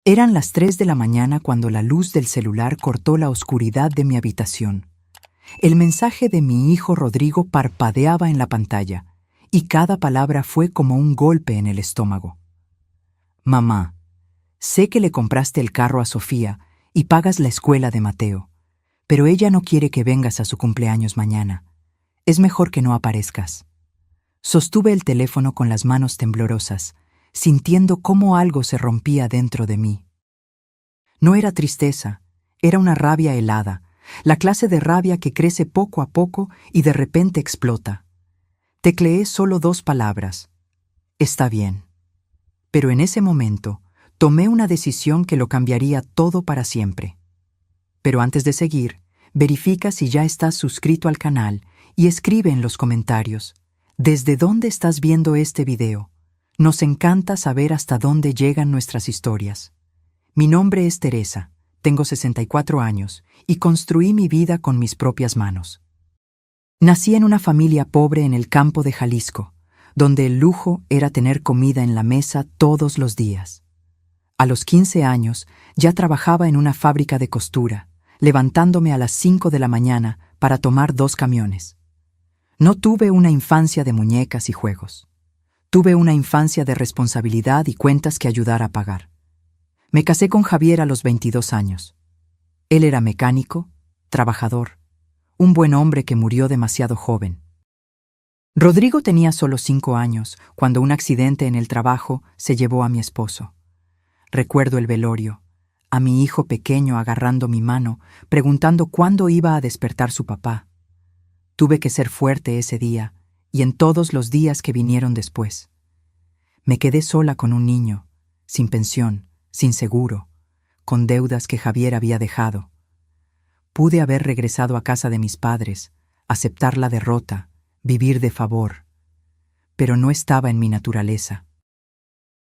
Eran las 3 de la mañana cuando la luz del celular cortó la oscuridad de mi habitación. El mensaje de mi hijo Rodrigo parpadeaba en la pantalla, y cada palabra fue como un golpe en el estómago. Mamá, sé que le compraste el carro a Sofía y pagas la escuela de Mateo, pero ella no quiere que vengas a su cumpleaños mañana. Es mejor que no aparezcas. Sostuve el teléfono con las manos temblorosas, sintiendo cómo algo se rompía dentro de mí. No era tristeza, era una rabia helada, la clase de rabia que crece poco a poco y de repente explota. Tecleé solo 2 palabras. Está bien. Pero en ese momento, tomé una decisión que lo cambiaría todo para siempre. Pero antes de seguir, verifica si ya estás suscrito al canal y escribe en los comentarios ¿desde dónde estás viendo este video? Nos encanta saber hasta dónde llegan nuestras historias. Mi nombre es Teresa, tengo 64 años y construí mi vida con mis propias manos. Nací en una familia pobre en el campo de Jalisco, donde el lujo era tener comida en la mesa todos los días. A los 15 años ya trabajaba en una fábrica de costura, levantándome a las 5 de la mañana para tomar 2 camiones. No tuve una infancia de muñecas y juegos. Tuve una infancia de responsabilidad y cuentas que ayudar a pagar. Me casé con Javier a los 22 años. Él era mecánico, trabajador, un buen hombre que murió demasiado joven. Rodrigo tenía solo 5 años cuando un accidente en el trabajo se llevó a mi esposo. Recuerdo el velorio, a mi hijo pequeño agarrando mi mano, preguntando cuándo iba a despertar su papá. Tuve que ser fuerte ese día y en todos los días que vinieron después. Me quedé sola con un niño, sin pensión, sin seguro, con deudas que Javier había dejado. Pude haber regresado a casa de mis padres, aceptar la derrota, vivir de favor, pero no estaba en mi naturaleza.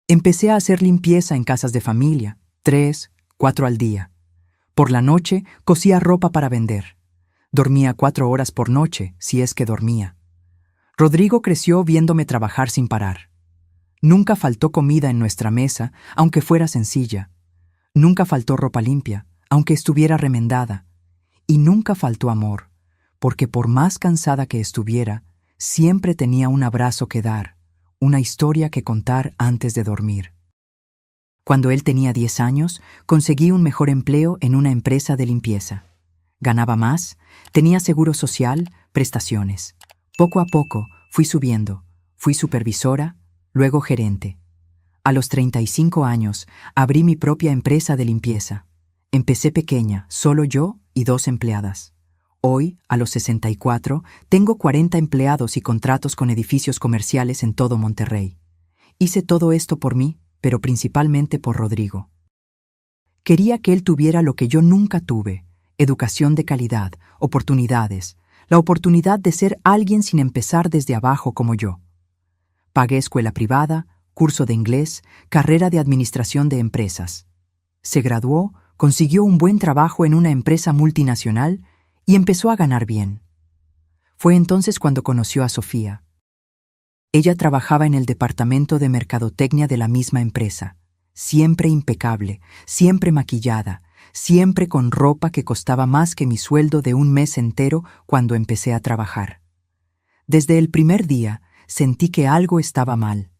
Empecé a hacer limpieza en casas de familia, 3, 4 al día. Por la noche cosía ropa para vender. Dormía 4 horas por noche, si es que dormía. Rodrigo creció viéndome trabajar sin parar. Nunca faltó comida en nuestra mesa, aunque fuera sencilla. Nunca faltó ropa limpia, aunque estuviera remendada. Y nunca faltó amor, porque por más cansada que estuviera, siempre tenía un abrazo que dar, una historia que contar antes de dormir. Cuando él tenía 10 años, conseguí un mejor empleo en una empresa de limpieza. Ganaba más, tenía seguro social, prestaciones. Poco a poco fui subiendo, fui supervisora, luego gerente. A los 35 años abrí mi propia empresa de limpieza. Empecé pequeña, solo yo y 2 empleadas. Hoy, a los 64, tengo 40 empleados y contratos con edificios comerciales en todo Monterrey. Hice todo esto por mí, pero principalmente por Rodrigo. Quería que él tuviera lo que yo nunca tuve: educación de calidad, oportunidades, la oportunidad de ser alguien sin empezar desde abajo como yo. Pagué escuela privada, curso de inglés, carrera de administración de empresas. Se graduó, consiguió un buen trabajo en una empresa multinacional y empezó a ganar bien. Fue entonces cuando conoció a Sofía. Ella trabajaba en el departamento de mercadotecnia de la misma empresa, siempre impecable, siempre maquillada, siempre con ropa que costaba más que mi sueldo de un mes entero cuando empecé a trabajar. Desde el primer día sentí que algo estaba mal.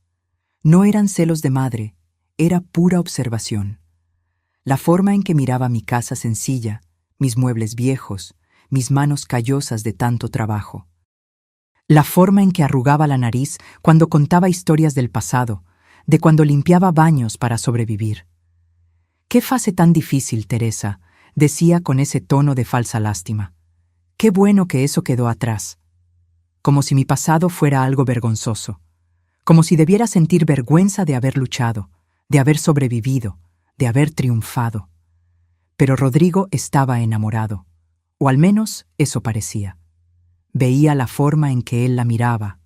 No eran celos de madre, era pura observación. La forma en que miraba mi casa sencilla, mis muebles viejos, mis manos callosas de tanto trabajo. La forma en que arrugaba la nariz cuando contaba historias del pasado, de cuando limpiaba baños para sobrevivir. «Qué fase tan difícil, Teresa», decía con ese tono de falsa lástima. «Qué bueno que eso quedó atrás». Como si mi pasado fuera algo vergonzoso. Como si debiera sentir vergüenza de haber luchado, de haber sobrevivido, de haber triunfado. Pero Rodrigo estaba enamorado, o al menos eso parecía. Veía la forma en que él la miraba,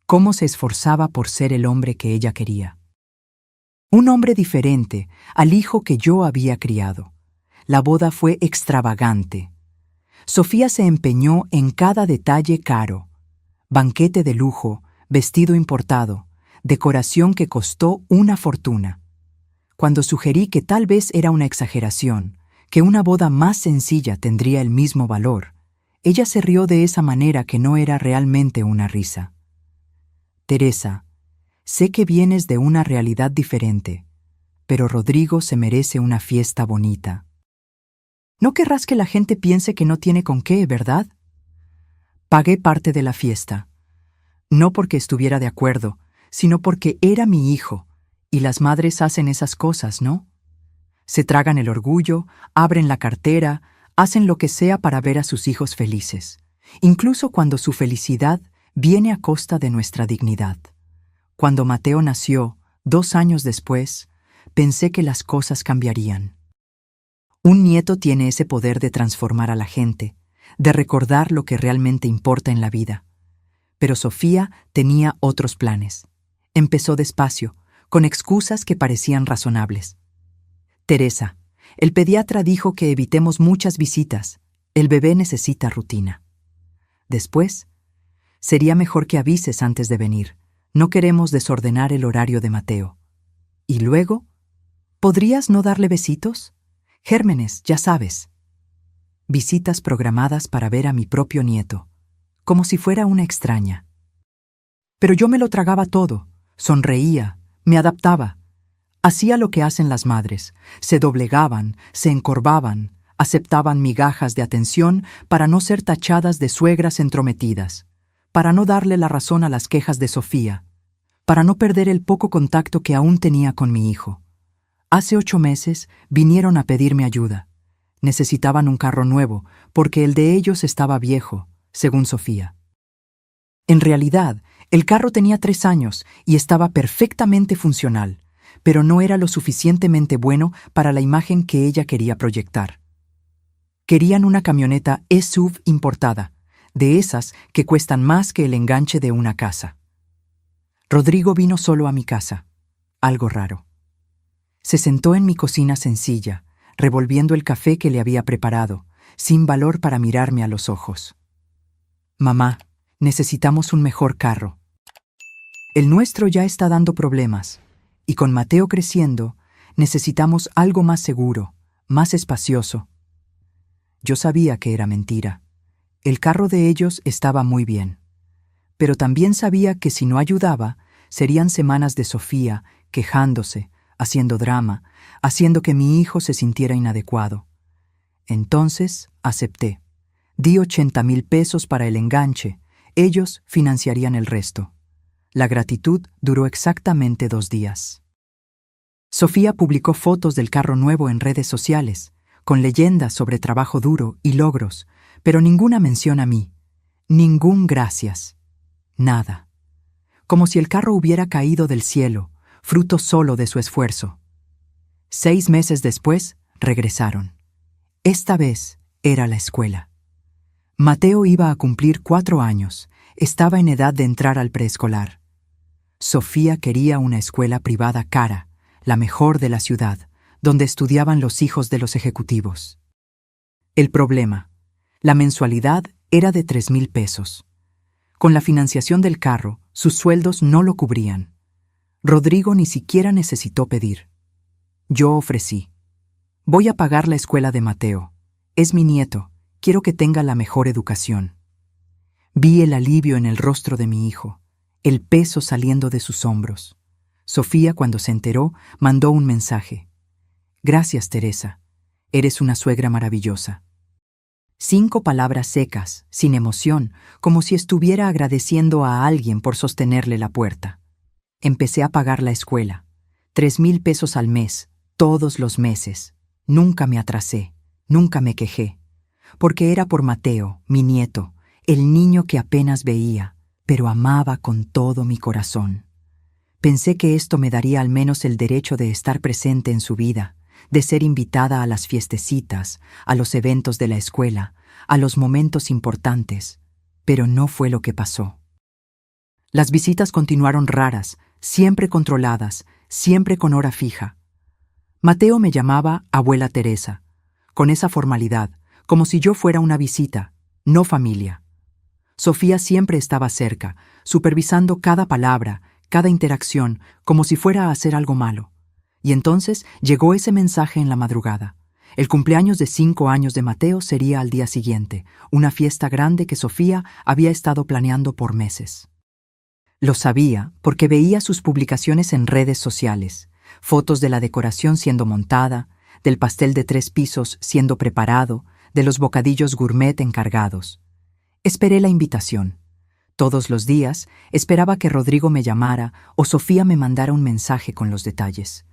cómo se esforzaba por ser el hombre que ella quería. Un hombre diferente al hijo que yo había criado. La boda fue extravagante. Sofía se empeñó en cada detalle caro. Banquete de lujo, vestido importado, decoración que costó una fortuna. Cuando sugerí que tal vez era una exageración, que una boda más sencilla tendría el mismo valor, ella se rió de esa manera que no era realmente una risa. Teresa, sé que vienes de una realidad diferente, pero Rodrigo se merece una fiesta bonita. No querrás que la gente piense que no tiene con qué, ¿verdad? Pagué parte de la fiesta, no porque estuviera de acuerdo, sino porque era mi hijo, y las madres hacen esas cosas, ¿no? Se tragan el orgullo, abren la cartera, hacen lo que sea para ver a sus hijos felices, incluso cuando su felicidad viene a costa de nuestra dignidad. Cuando Mateo nació, 2 años después, pensé que las cosas cambiarían. Un nieto tiene ese poder de transformar a la gente, de recordar lo que realmente importa en la vida. Pero Sofía tenía otros planes. Empezó despacio, con excusas que parecían razonables. Teresa, el pediatra dijo que evitemos muchas visitas. El bebé necesita rutina. Después, sería mejor que avises antes de venir. No queremos desordenar el horario de Mateo. Y luego, ¿podrías no darle besitos? Gérmenes, ya sabes. Visitas programadas para ver a mi propio nieto, como si fuera una extraña. Pero yo me lo tragaba todo, sonreía, me adaptaba. Hacía lo que hacen las madres, se doblegaban, se encorvaban, aceptaban migajas de atención para no ser tachadas de suegras entrometidas, para no darle la razón a las quejas de Sofía, para no perder el poco contacto que aún tenía con mi hijo. Hace 8 meses vinieron a pedirme ayuda. Necesitaban un carro nuevo, porque el de ellos estaba viejo, según Sofía. En realidad, el carro tenía 3 años y estaba perfectamente funcional, pero no era lo suficientemente bueno para la imagen que ella quería proyectar. Querían una camioneta SUV importada, de esas que cuestan más que el enganche de una casa. Rodrigo vino solo a mi casa, algo raro. Se sentó en mi cocina sencilla, revolviendo el café que le había preparado, sin valor para mirarme a los ojos. Mamá, necesitamos un mejor carro. El nuestro ya está dando problemas, y con Mateo creciendo, necesitamos algo más seguro, más espacioso. Yo sabía que era mentira. El carro de ellos estaba muy bien. Pero también sabía que si no ayudaba, serían semanas de Sofía quejándose, haciendo drama, haciendo que mi hijo se sintiera inadecuado. Entonces acepté. Di 80,000 pesos para el enganche. Ellos financiarían el resto. La gratitud duró exactamente 2 días. Sofía publicó fotos del carro nuevo en redes sociales, con leyendas sobre trabajo duro y logros, pero ninguna mención a mí. Ningún gracias. Nada. Como si el carro hubiera caído del cielo, fruto solo de su esfuerzo. 6 meses después, regresaron. Esta vez era la escuela. Mateo iba a cumplir 4 años, estaba en edad de entrar al preescolar. Sofía quería una escuela privada cara, la mejor de la ciudad, donde estudiaban los hijos de los ejecutivos. El problema: la mensualidad era de 3,000 pesos. Con la financiación del carro, sus sueldos no lo cubrían. Rodrigo ni siquiera necesitó pedir. Yo ofrecí. Voy a pagar la escuela de Mateo. Es mi nieto. Quiero que tenga la mejor educación. Vi el alivio en el rostro de mi hijo, el peso saliendo de sus hombros. Sofía, cuando se enteró, mandó un mensaje. Gracias, Teresa. Eres una suegra maravillosa. 5 palabras secas, sin emoción, como si estuviera agradeciendo a alguien por sostenerle la puerta. Empecé a pagar la escuela. 3,000 pesos al mes, todos los meses. Nunca me atrasé, nunca me quejé. Porque era por Mateo, mi nieto, el niño que apenas veía, pero amaba con todo mi corazón. Pensé que esto me daría al menos el derecho de estar presente en su vida, de ser invitada a las fiestecitas, a los eventos de la escuela, a los momentos importantes, pero no fue lo que pasó. Las visitas continuaron raras, siempre controladas, siempre con hora fija. Mateo me llamaba abuela Teresa, con esa formalidad, como si yo fuera una visita, no familia. Sofía siempre estaba cerca, supervisando cada palabra, cada interacción, como si fuera a hacer algo malo. Y entonces llegó ese mensaje en la madrugada. El cumpleaños de 5 años de Mateo sería al día siguiente, una fiesta grande que Sofía había estado planeando por meses. Lo sabía porque veía sus publicaciones en redes sociales, fotos de la decoración siendo montada, del pastel de 3 pisos siendo preparado, de los bocadillos gourmet encargados. Esperé la invitación. Todos los días esperaba que Rodrigo me llamara o Sofía me mandara un mensaje con los detalles.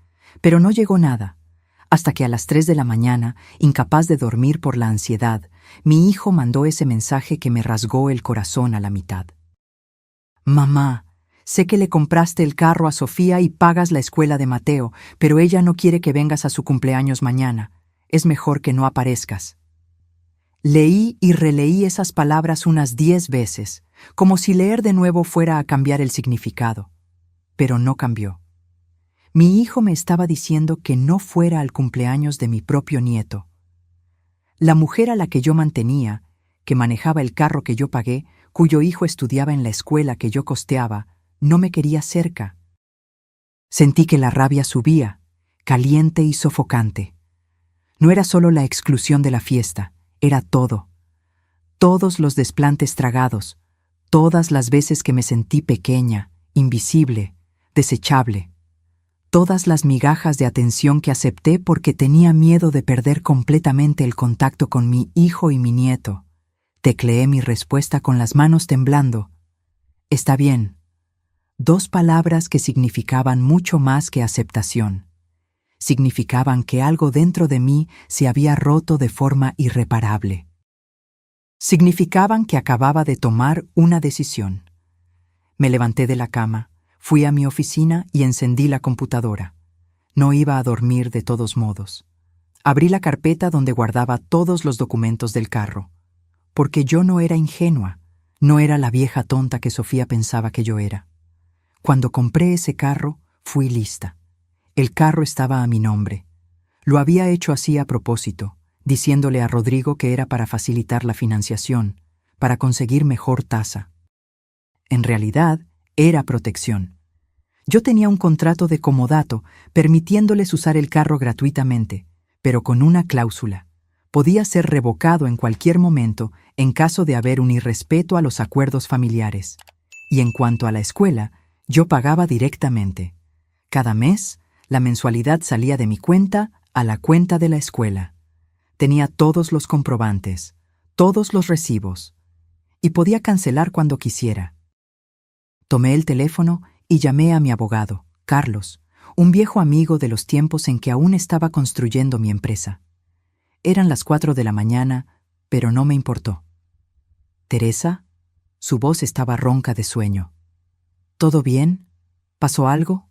Pero no llegó nada, hasta que a las 3 de la mañana, incapaz de dormir por la ansiedad, mi hijo mandó ese mensaje que me rasgó el corazón a la mitad. Mamá, sé que le compraste el carro a Sofía y pagas la escuela de Mateo, pero ella no quiere que vengas a su cumpleaños mañana. Es mejor que no aparezcas. Leí y releí esas palabras unas 10 veces, como si leer de nuevo fuera a cambiar el significado. Pero no cambió. Mi hijo me estaba diciendo que no fuera al cumpleaños de mi propio nieto. La mujer a la que yo mantenía, que manejaba el carro que yo pagué, cuyo hijo estudiaba en la escuela que yo costeaba, no me quería cerca. Sentí que la rabia subía, caliente y sofocante. No era solo la exclusión de la fiesta, era todo. Todos los desplantes tragados, todas las veces que me sentí pequeña, invisible, desechable. Todas las migajas de atención que acepté porque tenía miedo de perder completamente el contacto con mi hijo y mi nieto. Tecleé mi respuesta con las manos temblando. Está bien. 2 palabras que significaban mucho más que aceptación. Significaban que algo dentro de mí se había roto de forma irreparable. Significaban que acababa de tomar una decisión. Me levanté de la cama, fui a mi oficina y encendí la computadora. No iba a dormir de todos modos. Abrí la carpeta donde guardaba todos los documentos del carro. Porque yo no era ingenua, no era la vieja tonta que Sofía pensaba que yo era. Cuando compré ese carro, fui lista. El carro estaba a mi nombre. Lo había hecho así a propósito, diciéndole a Rodrigo que era para facilitar la financiación, para conseguir mejor tasa. En realidad, era protección. Yo tenía un contrato de comodato permitiéndoles usar el carro gratuitamente, pero con una cláusula. Podía ser revocado en cualquier momento en caso de haber un irrespeto a los acuerdos familiares. Y en cuanto a la escuela, yo pagaba directamente. Cada mes, la mensualidad salía de mi cuenta a la cuenta de la escuela. Tenía todos los comprobantes, todos los recibos, y podía cancelar cuando quisiera. Tomé el teléfono y llamé a mi abogado, Carlos, un viejo amigo de los tiempos en que aún estaba construyendo mi empresa. Eran las 4 de la mañana, pero no me importó. ¿Teresa? Su voz estaba ronca de sueño. ¿Todo bien? ¿Pasó algo?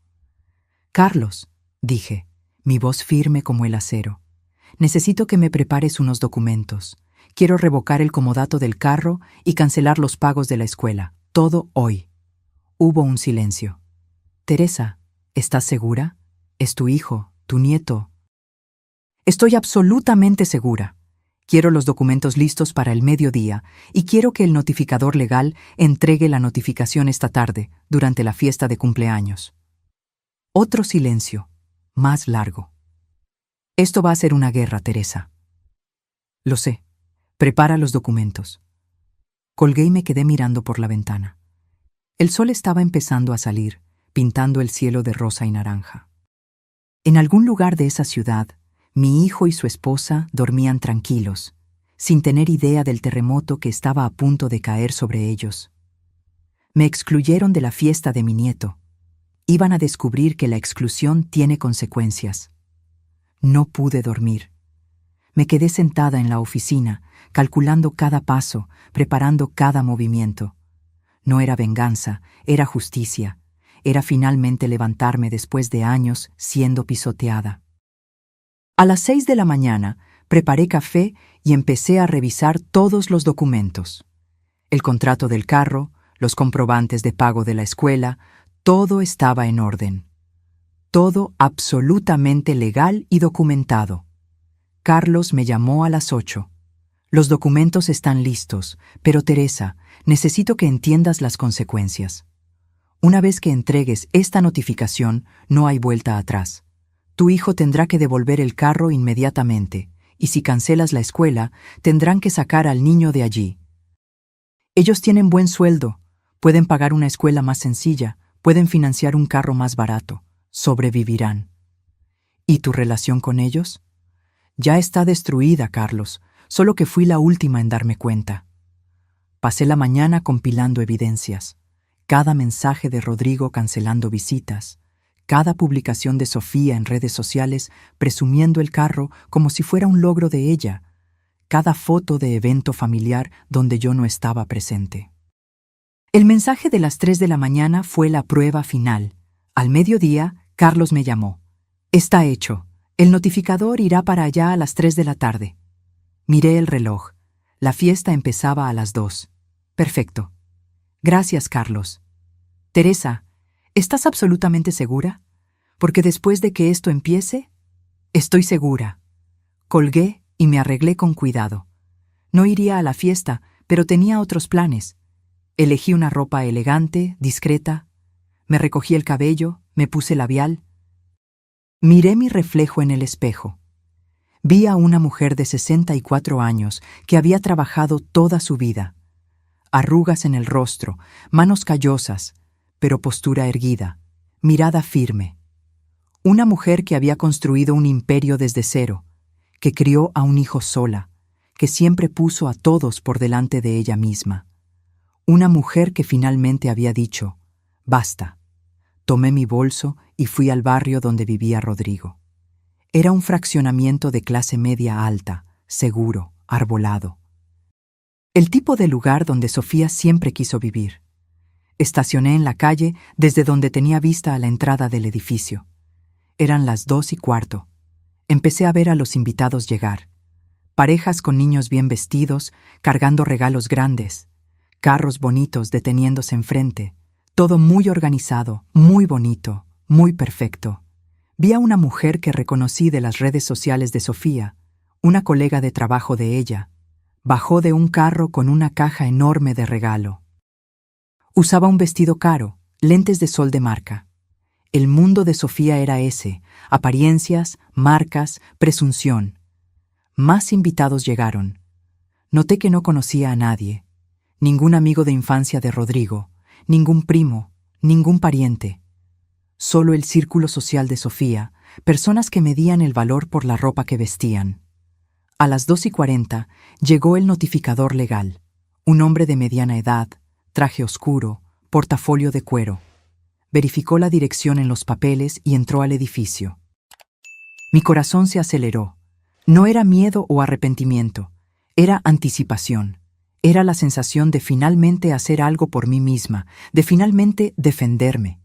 Carlos, dije, mi voz firme como el acero. Necesito que me prepares unos documentos. Quiero revocar el comodato del carro y cancelar los pagos de la escuela. Todo hoy. Hubo un silencio. Teresa, ¿estás segura? Es tu hijo, tu nieto. Estoy absolutamente segura. Quiero los documentos listos para el mediodía y quiero que el notificador legal entregue la notificación esta tarde, durante la fiesta de cumpleaños. Otro silencio, más largo. Esto va a ser una guerra, Teresa. Lo sé. Prepara los documentos. Colgué y me quedé mirando por la ventana. El sol estaba empezando a salir, pintando el cielo de rosa y naranja. En algún lugar de esa ciudad, mi hijo y su esposa dormían tranquilos, sin tener idea del terremoto que estaba a punto de caer sobre ellos. Me excluyeron de la fiesta de mi nieto. Iban a descubrir que la exclusión tiene consecuencias. No pude dormir. Me quedé sentada en la oficina, calculando cada paso, preparando cada movimiento. No era venganza, era justicia. Era finalmente levantarme después de años siendo pisoteada. A las 6 de la mañana, preparé café y empecé a revisar todos los documentos. El contrato del carro, los comprobantes de pago de la escuela, todo estaba en orden. Todo absolutamente legal y documentado. Carlos me llamó a las 8. Los documentos están listos, pero Teresa, necesito que entiendas las consecuencias. Una vez que entregues esta notificación, no hay vuelta atrás. Tu hijo tendrá que devolver el carro inmediatamente, y si cancelas la escuela, tendrán que sacar al niño de allí. Ellos tienen buen sueldo, pueden pagar una escuela más sencilla, pueden financiar un carro más barato, sobrevivirán. ¿Y tu relación con ellos? Ya está destruida, Carlos, solo que fui la última en darme cuenta. Pasé la mañana compilando evidencias, cada mensaje de Rodrigo cancelando visitas, cada publicación de Sofía en redes sociales presumiendo el carro como si fuera un logro de ella, cada foto de evento familiar donde yo no estaba presente. El mensaje de las 3 de la mañana fue la prueba final. Al mediodía, Carlos me llamó. Está hecho. El notificador irá para allá a las 3 de la tarde. Miré el reloj. La fiesta empezaba a las 2. Perfecto. Gracias, Carlos. Teresa, ¿estás absolutamente segura? Porque después de que esto empiece, estoy segura. Colgué y me arreglé con cuidado. No iría a la fiesta, pero tenía otros planes. Elegí una ropa elegante, discreta. Me recogí el cabello, me puse labial. Miré mi reflejo en el espejo. Vi a una mujer de 64 años que había trabajado toda su vida. Arrugas en el rostro, manos callosas, pero postura erguida, mirada firme. Una mujer que había construido un imperio desde cero, que crió a un hijo sola, que siempre puso a todos por delante de ella misma. Una mujer que finalmente había dicho, basta. Tomé mi bolso y fui al barrio donde vivía Rodrigo. Era un fraccionamiento de clase media alta, seguro, arbolado. El tipo de lugar donde Sofía siempre quiso vivir. Estacioné en la calle desde donde tenía vista a la entrada del edificio. Eran las 2:15. Empecé a ver a los invitados llegar. Parejas con niños bien vestidos, cargando regalos grandes. Carros bonitos deteniéndose enfrente. Todo muy organizado, muy bonito, muy perfecto. Vi a una mujer que reconocí de las redes sociales de Sofía, una colega de trabajo de ella. Bajó de un carro con una caja enorme de regalo. Usaba un vestido caro, lentes de sol de marca. El mundo de Sofía era ese, apariencias, marcas, presunción. Más invitados llegaron. Noté que no conocía a nadie. Ningún amigo de infancia de Rodrigo, ningún primo, ningún pariente. Solo el círculo social de Sofía, personas que medían el valor por la ropa que vestían. A las 2:40 llegó el notificador legal. Un hombre de mediana edad, traje oscuro, portafolio de cuero. Verificó la dirección en los papeles y entró al edificio. Mi corazón se aceleró. No era miedo o arrepentimiento, era anticipación. Era la sensación de finalmente hacer algo por mí misma, de finalmente defenderme.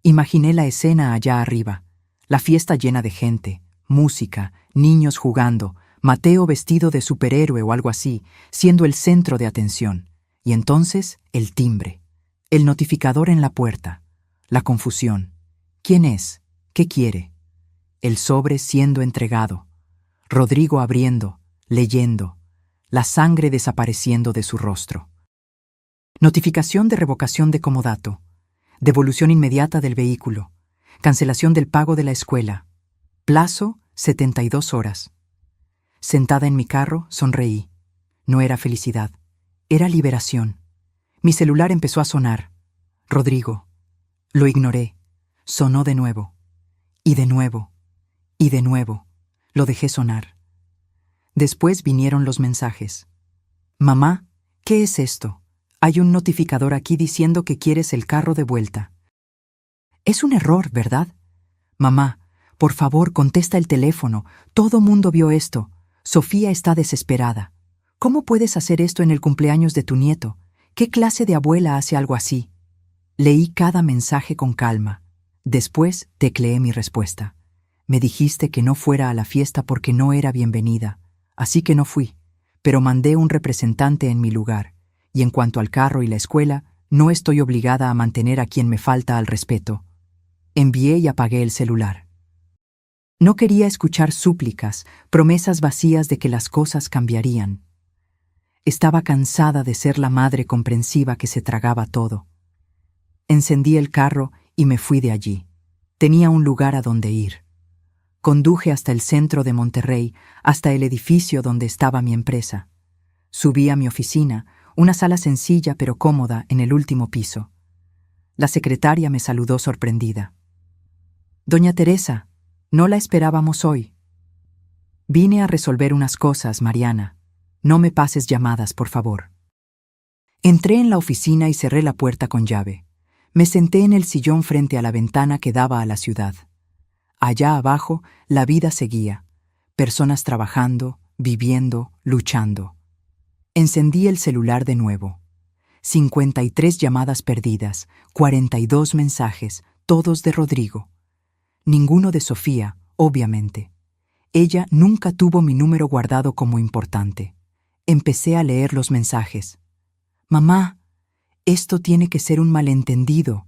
Imaginé la escena allá arriba, la fiesta llena de gente, música, niños jugando, Mateo vestido de superhéroe o algo así, siendo el centro de atención. Y entonces, el timbre, el notificador en la puerta, la confusión. ¿Quién es? ¿Qué quiere? El sobre siendo entregado. Rodrigo abriendo, leyendo, la sangre desapareciendo de su rostro. Notificación de revocación de comodato. Devolución inmediata del vehículo. Cancelación del pago de la escuela. Plazo, 72 horas. Sentada en mi carro, sonreí. No era felicidad, era liberación. Mi celular empezó a sonar. Rodrigo. Lo ignoré. Sonó de nuevo. Y de nuevo. Y de nuevo. Lo dejé sonar. Después vinieron los mensajes. Mamá, ¿qué es esto? Hay un notificador aquí diciendo que quieres el carro de vuelta. Es un error, ¿verdad? Mamá, por favor, contesta el teléfono. Todo mundo vio esto. Sofía está desesperada. ¿Cómo puedes hacer esto en el cumpleaños de tu nieto? ¿Qué clase de abuela hace algo así? Leí cada mensaje con calma. Después tecleé mi respuesta. Me dijiste que no fuera a la fiesta porque no era bienvenida, así que no fui, pero mandé un representante en mi lugar, y en cuanto al carro y la escuela, no estoy obligada a mantener a quien me falta al respeto. Envié y apagué el celular. No quería escuchar súplicas, promesas vacías de que las cosas cambiarían. Estaba cansada de ser la madre comprensiva que se tragaba todo. Encendí el carro y me fui de allí. Tenía un lugar a donde ir. Conduje hasta el centro de Monterrey, hasta el edificio donde estaba mi empresa. Subí a mi oficina, una sala sencilla pero cómoda en el último piso. La secretaria me saludó sorprendida. «Doña Teresa, no la esperábamos hoy». «Vine a resolver unas cosas, Mariana. No me pases llamadas, por favor». Entré en la oficina y cerré la puerta con llave. Me senté en el sillón frente a la ventana que daba a la ciudad. Allá abajo, la vida seguía. Personas trabajando, viviendo, luchando. Encendí el celular de nuevo. 53 llamadas perdidas, 42 mensajes, todos de Rodrigo. Ninguno de Sofía, obviamente. Ella nunca tuvo mi número guardado como importante. Empecé a leer los mensajes. «Mamá, esto tiene que ser un malentendido».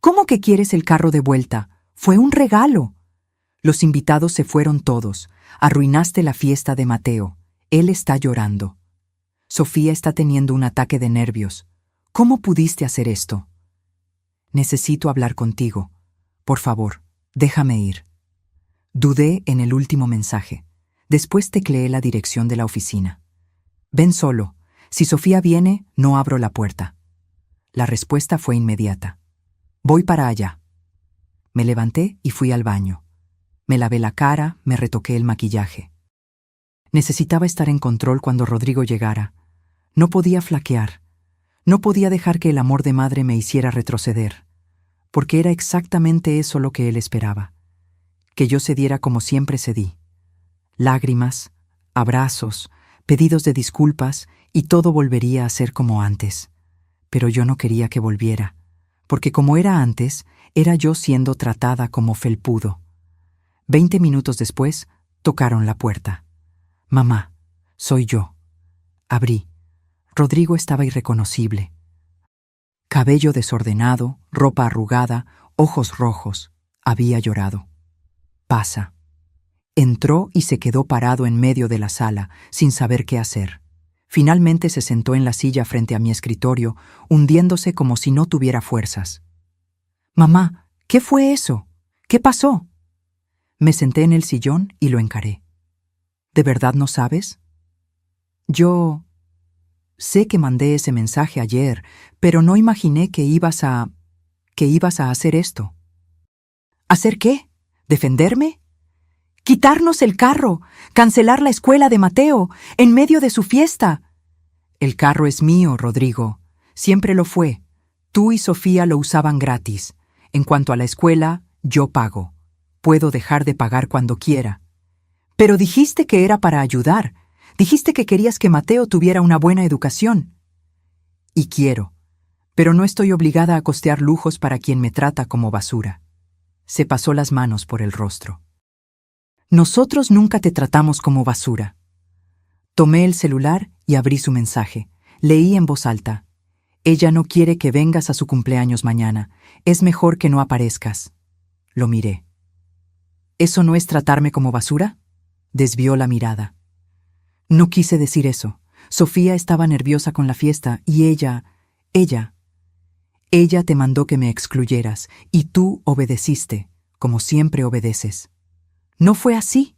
«¿Cómo que quieres el carro de vuelta? Fue un regalo». «Los invitados se fueron todos. Arruinaste la fiesta de Mateo. Él está llorando. Sofía está teniendo un ataque de nervios. ¿Cómo pudiste hacer esto?» «Necesito hablar contigo. Por favor, déjame ir». Dudé en el último mensaje. Después tecleé la dirección de la oficina. «Ven solo. Si Sofía viene, no abro la puerta». La respuesta fue inmediata. «Voy para allá». Me levanté y fui al baño. Me lavé la cara, me retoqué el maquillaje. Necesitaba estar en control cuando Rodrigo llegara. No podía flaquear. No podía dejar que el amor de madre me hiciera retroceder, porque era exactamente eso lo que él esperaba, que yo cediera como siempre cedí. Lágrimas, abrazos, pedidos de disculpas y todo volvería a ser como antes. Pero yo no quería que volviera, porque como era antes, era yo siendo tratada como felpudo. 20 minutos después, tocaron la puerta. «Mamá, soy yo». Abrí. Rodrigo estaba irreconocible. Cabello desordenado, ropa arrugada, ojos rojos. Había llorado. «Pasa». Entró y se quedó parado en medio de la sala, sin saber qué hacer. Finalmente se sentó en la silla frente a mi escritorio, hundiéndose como si no tuviera fuerzas. «Mamá, ¿qué fue eso? ¿Qué pasó?» Me senté en el sillón y lo encaré. «¿De verdad no sabes?» «Yo sé que mandé ese mensaje ayer, pero no imaginé que ibas a hacer esto». «¿Hacer qué? ¿Defenderme? Quitarnos el carro, cancelar la escuela de Mateo, en medio de su fiesta». «El carro es mío, Rodrigo. Siempre lo fue. Tú y Sofía lo usaban gratis. En cuanto a la escuela, yo pago. Puedo dejar de pagar cuando quiera». «Pero dijiste que era para ayudar. Dijiste que querías que Mateo tuviera una buena educación». «Y quiero. Pero no estoy obligada a costear lujos para quien me trata como basura». Se pasó las manos por el rostro. «Nosotros nunca te tratamos como basura». Tomé el celular y abrí su mensaje. Leí en voz alta. «Ella no quiere que vengas a su cumpleaños mañana. Es mejor que no aparezcas». Lo miré. «¿Eso no es tratarme como basura?». Desvió la mirada. «No quise decir eso. Sofía estaba nerviosa con la fiesta y ella te mandó que me excluyeras y tú obedeciste, como siempre obedeces». «No fue así».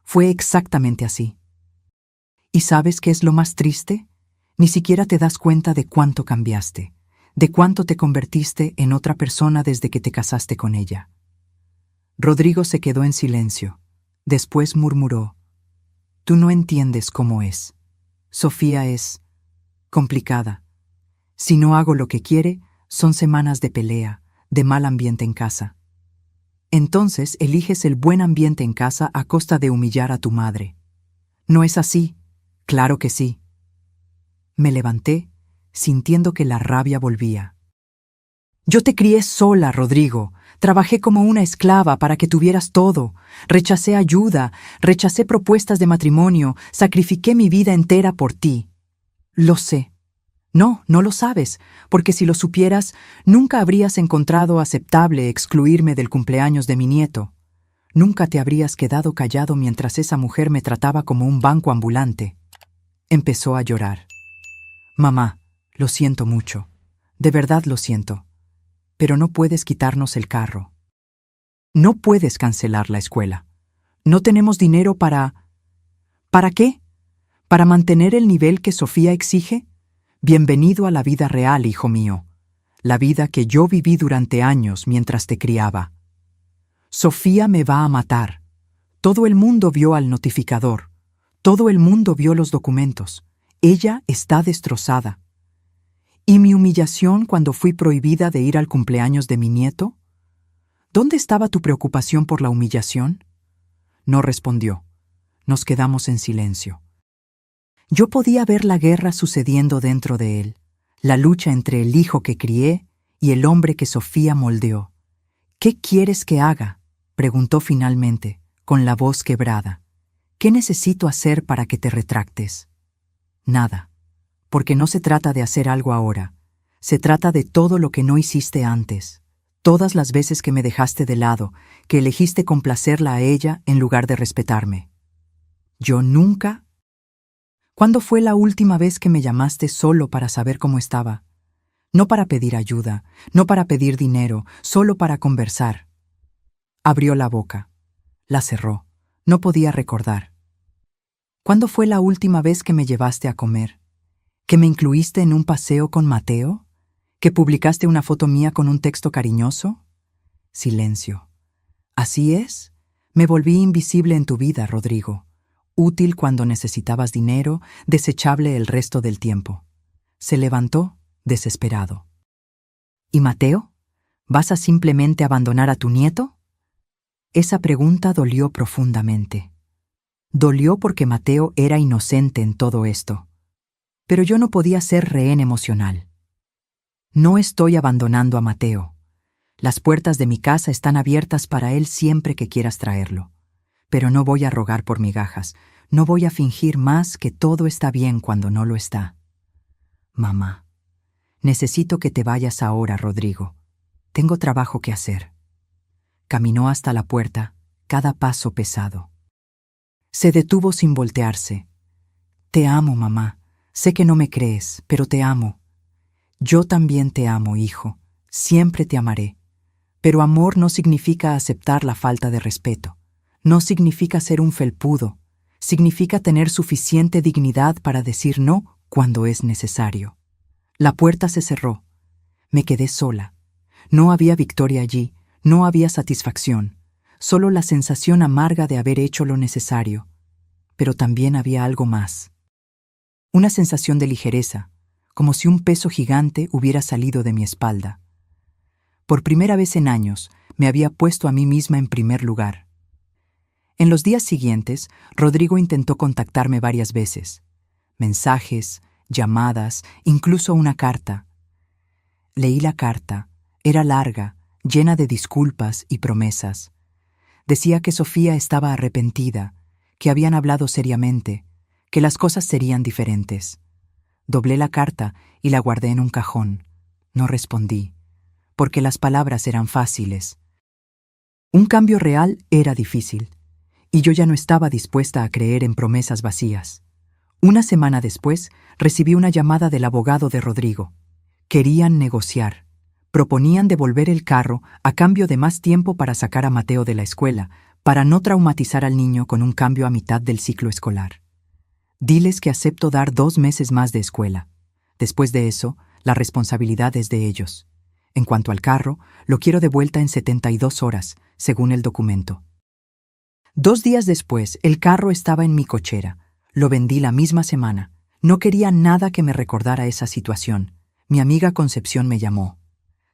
«Fue exactamente así». ¿Y sabes qué es lo más triste? Ni siquiera te das cuenta de cuánto cambiaste, de cuánto te convertiste en otra persona desde que te casaste con ella». Rodrigo se quedó en silencio. Después murmuró: «Tú no entiendes cómo es. Sofía es complicada. Si no hago lo que quiere, son semanas de pelea, de mal ambiente en casa. Entonces eliges el buen ambiente en casa a costa de humillar a tu madre. ¿No es así? Claro que sí». Me levanté, sintiendo que la rabia volvía. «Yo te crié sola, Rodrigo. Trabajé como una esclava para que tuvieras todo. Rechacé ayuda, rechacé propuestas de matrimonio, sacrifiqué mi vida entera por ti». «Lo sé». «No, no lo sabes, porque si lo supieras, nunca habrías encontrado aceptable excluirme del cumpleaños de mi nieto. Nunca te habrías quedado callado mientras esa mujer me trataba como un banco ambulante». Empezó a llorar. «Mamá, lo siento mucho. De verdad lo siento. Pero no puedes quitarnos el carro». No puedes cancelar la escuela. No tenemos dinero para... ¿Para qué? ¿Para mantener el nivel que Sofía exige? Bienvenido a la vida real, hijo mío. La vida que yo viví durante años mientras te criaba. Sofía me va a matar. Todo el mundo vio al notificador. Todo el mundo vio los documentos. Ella está destrozada. ¿Y mi humillación cuando fui prohibida de ir al cumpleaños de mi nieto? ¿Dónde estaba tu preocupación por la humillación? No respondió. Nos quedamos en silencio. Yo podía ver la guerra sucediendo dentro de él, la lucha entre el hijo que crié y el hombre que Sofía moldeó. ¿Qué quieres que haga?, preguntó finalmente, con la voz quebrada. ¿Qué necesito hacer para que te retractes? Nada, porque no se trata de hacer algo ahora. Se trata de todo lo que no hiciste antes. Todas las veces que me dejaste de lado, que elegiste complacerla a ella en lugar de respetarme. Yo nunca... ¿Cuándo fue la última vez que me llamaste solo para saber cómo estaba? No para pedir ayuda, no para pedir dinero, solo para conversar. Abrió la boca. La cerró. No podía recordar. ¿Cuándo fue la última vez que me llevaste a comer? ¿Que me incluiste en un paseo con Mateo? ¿Que publicaste una foto mía con un texto cariñoso? Silencio. ¿Así es? Me volví invisible en tu vida, Rodrigo. Útil cuando necesitabas dinero, desechable el resto del tiempo. Se levantó, desesperado. ¿Y Mateo? ¿Vas a simplemente abandonar a tu nieto? Esa pregunta dolió profundamente. Dolió porque Mateo era inocente en todo esto. Pero yo no podía ser rehén emocional. No estoy abandonando a Mateo. Las puertas de mi casa están abiertas para él siempre que quieras traerlo. Pero no voy a rogar por migajas. No voy a fingir más que todo está bien cuando no lo está. Mamá, necesito que te vayas ahora, Rodrigo. Tengo trabajo que hacer. Caminó hasta la puerta, cada paso pesado. Se detuvo sin voltearse. Te amo, mamá. Sé que no me crees, pero te amo. Yo también te amo, hijo. Siempre te amaré. Pero amor no significa aceptar la falta de respeto. No significa ser un felpudo. Significa tener suficiente dignidad para decir no cuando es necesario. La puerta se cerró. Me quedé sola. No había victoria allí, no había satisfacción, solo la sensación amarga de haber hecho lo necesario. Pero también había algo más. Una sensación de ligereza, como si un peso gigante hubiera salido de mi espalda. Por primera vez en años, me había puesto a mí misma en primer lugar. En los días siguientes, Rodrigo intentó contactarme varias veces. Mensajes, llamadas, incluso una carta. Leí la carta. Era larga, llena de disculpas y promesas. Decía que Sofía estaba arrepentida, que habían hablado seriamente, que las cosas serían diferentes. Doblé la carta y la guardé en un cajón. No respondí, porque las palabras eran fáciles. Un cambio real era difícil, y yo ya no estaba dispuesta a creer en promesas vacías. Una semana después, recibí una llamada del abogado de Rodrigo. Querían negociar. Proponían devolver el carro a cambio de más tiempo para sacar a Mateo de la escuela, para no traumatizar al niño con un cambio a mitad del ciclo escolar. Diles que acepto dar 2 meses más de escuela. Después de eso, la responsabilidad es de ellos. En cuanto al carro, lo quiero de vuelta en 72 horas, según el documento. 2 días después, el carro estaba en mi cochera. Lo vendí la misma semana. No quería nada que me recordara esa situación. Mi amiga Concepción me llamó.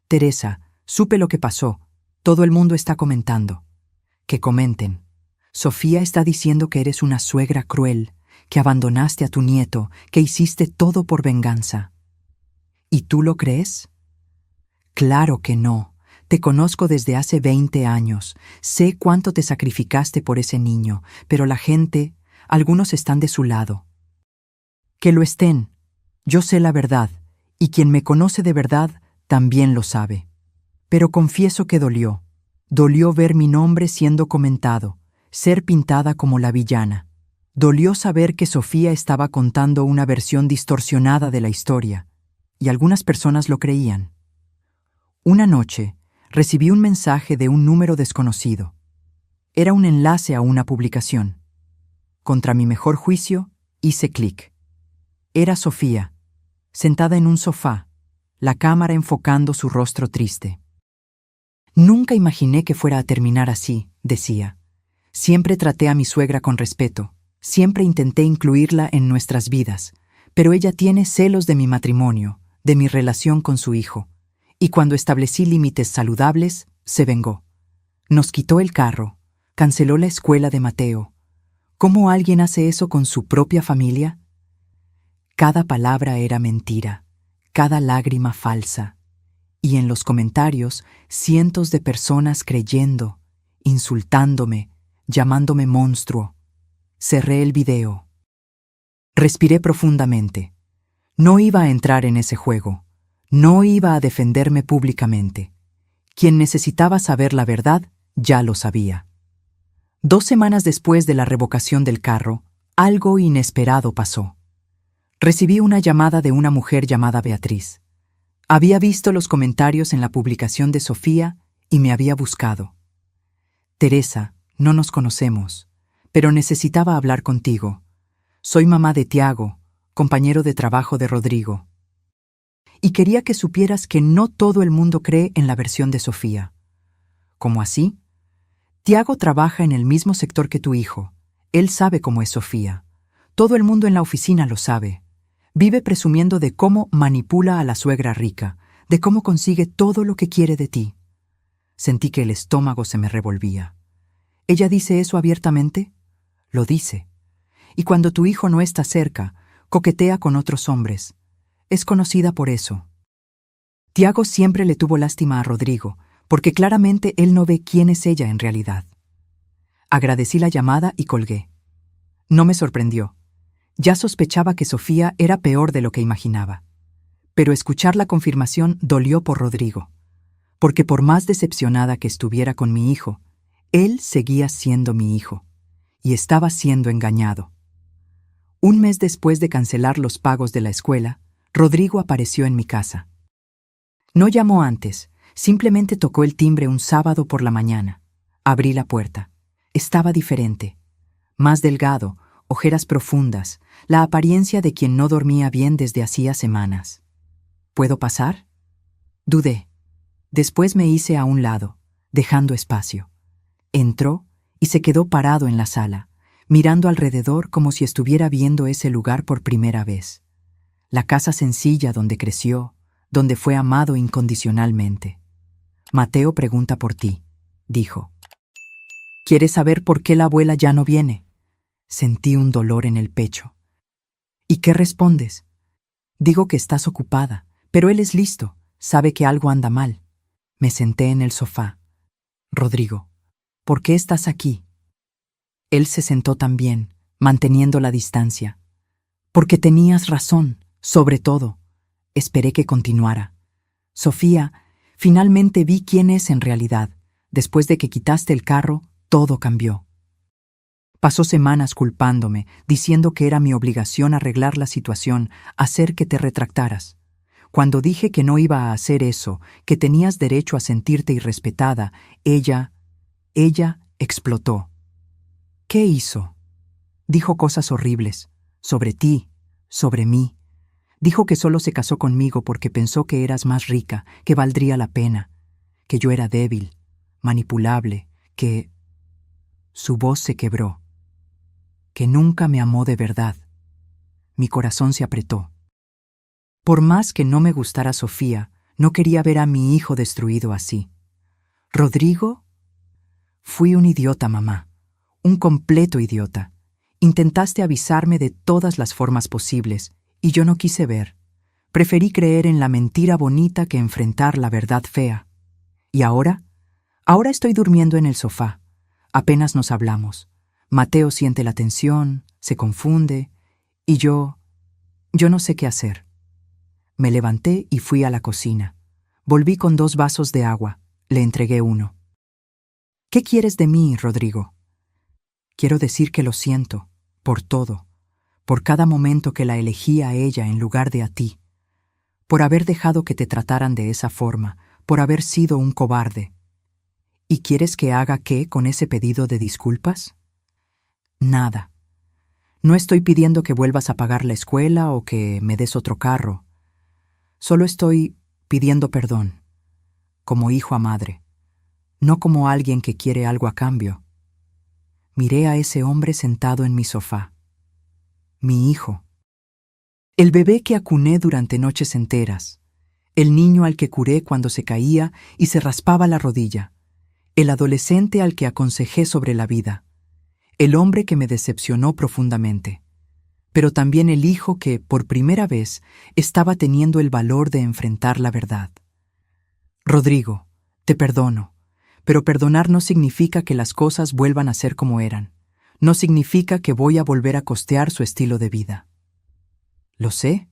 Teresa, supe lo que pasó. Todo el mundo está comentando. Que comenten. Sofía está diciendo que eres una suegra cruel, que abandonaste a tu nieto, que hiciste todo por venganza. ¿Y tú lo crees? Claro que no. Te conozco desde hace 20 años. Sé cuánto te sacrificaste por ese niño, pero la gente, algunos están de su lado. Que lo estén. Yo sé la verdad, y quien me conoce de verdad también lo sabe. Pero confieso que dolió. Dolió ver mi nombre siendo comentado, ser pintada como la villana. Dolió saber que Sofía estaba contando una versión distorsionada de la historia, y algunas personas lo creían. Una noche, Recibí un mensaje de un número desconocido. Era un enlace a una publicación. Contra mi mejor juicio, hice clic. Era Sofía, sentada en un sofá, la cámara enfocando su rostro triste. Nunca imaginé que fuera a terminar así, decía. Siempre traté a mi suegra con respeto, siempre intenté incluirla en nuestras vidas, pero ella tiene celos de mi matrimonio, de mi relación con su hijo, y cuando establecí límites saludables, se vengó. Nos quitó el carro, canceló la escuela de Mateo. ¿Cómo alguien hace eso con su propia familia? Cada palabra era mentira, cada lágrima falsa. Y en los comentarios, cientos de personas creyendo, insultándome, llamándome monstruo. Cerré el video. Respiré profundamente. No iba a entrar en ese juego. No iba a defenderme públicamente. Quien necesitaba saber la verdad, ya lo sabía. 2 semanas después de la revocación del carro, algo inesperado pasó. Recibí una llamada de una mujer llamada Beatriz. Había visto los comentarios en la publicación de Sofía y me había buscado. Teresa, no nos conocemos, pero necesitaba hablar contigo. Soy mamá de Tiago, compañero de trabajo de Rodrigo. Y quería que supieras que no todo el mundo cree en la versión de Sofía. ¿Cómo así? Tiago trabaja en el mismo sector que tu hijo. Él sabe cómo es Sofía. Todo el mundo en la oficina lo sabe. Vive presumiendo de cómo manipula a la suegra rica, de cómo consigue todo lo que quiere de ti. Sentí que el estómago se me revolvía. ¿Ella dice eso abiertamente? Lo dice. Y cuando tu hijo no está cerca, coquetea con otros hombres. Es conocida por eso. Tiago siempre le tuvo lástima a Rodrigo, porque claramente él no ve quién es ella en realidad. Agradecí la llamada y colgué. No me sorprendió. Ya sospechaba que Sofía era peor de lo que imaginaba. Pero escuchar la confirmación dolió por Rodrigo, porque por más decepcionada que estuviera con mi hijo, él seguía siendo mi hijo, y estaba siendo engañado. Un mes después de cancelar los pagos de la escuela, Rodrigo apareció en mi casa. No llamó antes, simplemente tocó el timbre un sábado por la mañana. Abrí la puerta. Estaba diferente. Más delgado, ojeras profundas, la apariencia de quien no dormía bien desde hacía semanas. ¿Puedo pasar? Dudé. Después me hice a un lado, dejando espacio. Entró y se quedó parado en la sala, mirando alrededor como si estuviera viendo ese lugar por primera vez. La casa sencilla donde creció, donde fue amado incondicionalmente. Mateo pregunta por ti, dijo. ¿Quieres saber por qué la abuela ya no viene? Sentí un dolor en el pecho. ¿Y qué respondes? Digo que estás ocupada, pero él es listo, sabe que algo anda mal. Me senté en el sofá. Rodrigo, ¿por qué estás aquí? Él se sentó también, manteniendo la distancia. Porque tenías razón, sobre todo. Esperé que continuara. Sofía, finalmente vi quién es en realidad. Después de que quitaste el carro, todo cambió. Pasó semanas culpándome, diciendo que era mi obligación arreglar la situación, hacer que te retractaras. Cuando dije que no iba a hacer eso, que tenías derecho a sentirte irrespetada, ella explotó. ¿Qué hizo? Dijo cosas horribles, sobre ti, sobre mí. Dijo que solo se casó conmigo porque pensó que eras más rica, que valdría la pena, que yo era débil, manipulable, que... Su voz se quebró. Que nunca me amó de verdad. Mi corazón se apretó. Por más que no me gustara Sofía, no quería ver a mi hijo destruido así. ¿Rodrigo? Fui un idiota, mamá. Un completo idiota. Intentaste avisarme de todas las formas posibles, y yo no quise ver. Preferí creer en la mentira bonita que enfrentar la verdad fea. ¿Y ahora? Ahora estoy durmiendo en el sofá. Apenas nos hablamos. Mateo siente la tensión, se confunde, y yo no sé qué hacer. Me levanté y fui a la cocina. Volví con 2 vasos de agua. Le entregué uno. ¿Qué quieres de mí, Rodrigo? Quiero decir que lo siento, por todo, por cada momento que la elegí a ella en lugar de a ti, por haber dejado que te trataran de esa forma, por haber sido un cobarde. ¿Y quieres que haga qué con ese pedido de disculpas? Nada. No estoy pidiendo que vuelvas a pagar la escuela o que me des otro carro. Solo estoy pidiendo perdón, como hijo a madre, no como alguien que quiere algo a cambio. Miré a ese hombre sentado en mi sofá. Mi hijo. El bebé que acuné durante noches enteras. El niño al que curé cuando se caía y se raspaba la rodilla. El adolescente al que aconsejé sobre la vida. El hombre que me decepcionó profundamente. Pero también el hijo que, por primera vez, estaba teniendo el valor de enfrentar la verdad. Rodrigo, te perdono, pero perdonar no significa que las cosas vuelvan a ser como eran. No significa que voy a volver a costear su estilo de vida. Lo sé,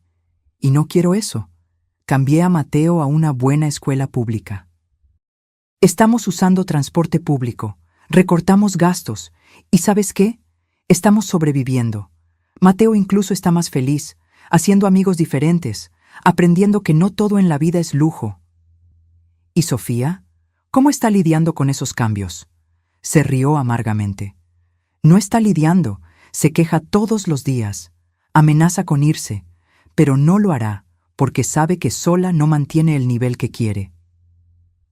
y no quiero eso. Cambié a Mateo a una buena escuela pública. Estamos usando transporte público, recortamos gastos, y ¿sabes qué? Estamos sobreviviendo. Mateo incluso está más feliz, haciendo amigos diferentes, aprendiendo que no todo en la vida es lujo. ¿Y Sofía? ¿Cómo está lidiando con esos cambios? Se rió amargamente. No está lidiando, se queja todos los días, amenaza con irse, pero no lo hará porque sabe que sola no mantiene el nivel que quiere.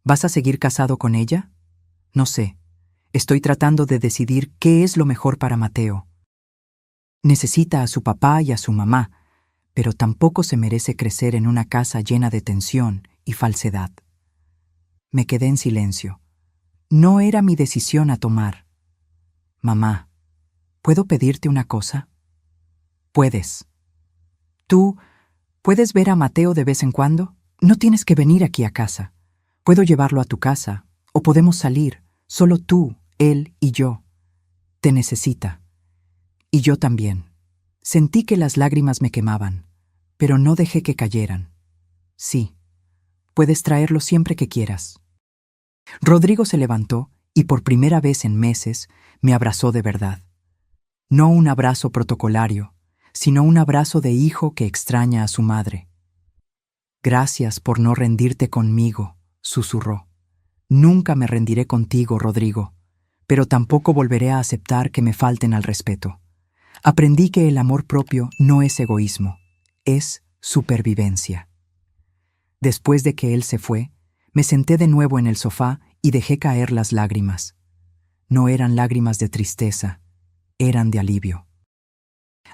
¿Vas a seguir casado con ella? No sé. Estoy tratando de decidir qué es lo mejor para Mateo. Necesita a su papá y a su mamá, pero tampoco se merece crecer en una casa llena de tensión y falsedad. Me quedé en silencio. No era mi decisión a tomar. Mamá, ¿puedo pedirte una cosa? Puedes. ¿Tú puedes ver a Mateo de vez en cuando? No tienes que venir aquí a casa. Puedo llevarlo a tu casa, o podemos salir, solo tú, él y yo. Te necesita. Y yo también. Sentí que las lágrimas me quemaban, pero no dejé que cayeran. Sí, puedes traerlo siempre que quieras. Rodrigo se levantó y por primera vez en meses me abrazó de verdad. No un abrazo protocolario, sino un abrazo de hijo que extraña a su madre. Gracias por no rendirte conmigo, susurró. Nunca me rendiré contigo, Rodrigo, pero tampoco volveré a aceptar que me falten al respeto. Aprendí que el amor propio no es egoísmo, es supervivencia. Después de que él se fue, me senté de nuevo en el sofá y dejé caer las lágrimas. No eran lágrimas de tristeza, eran de alivio.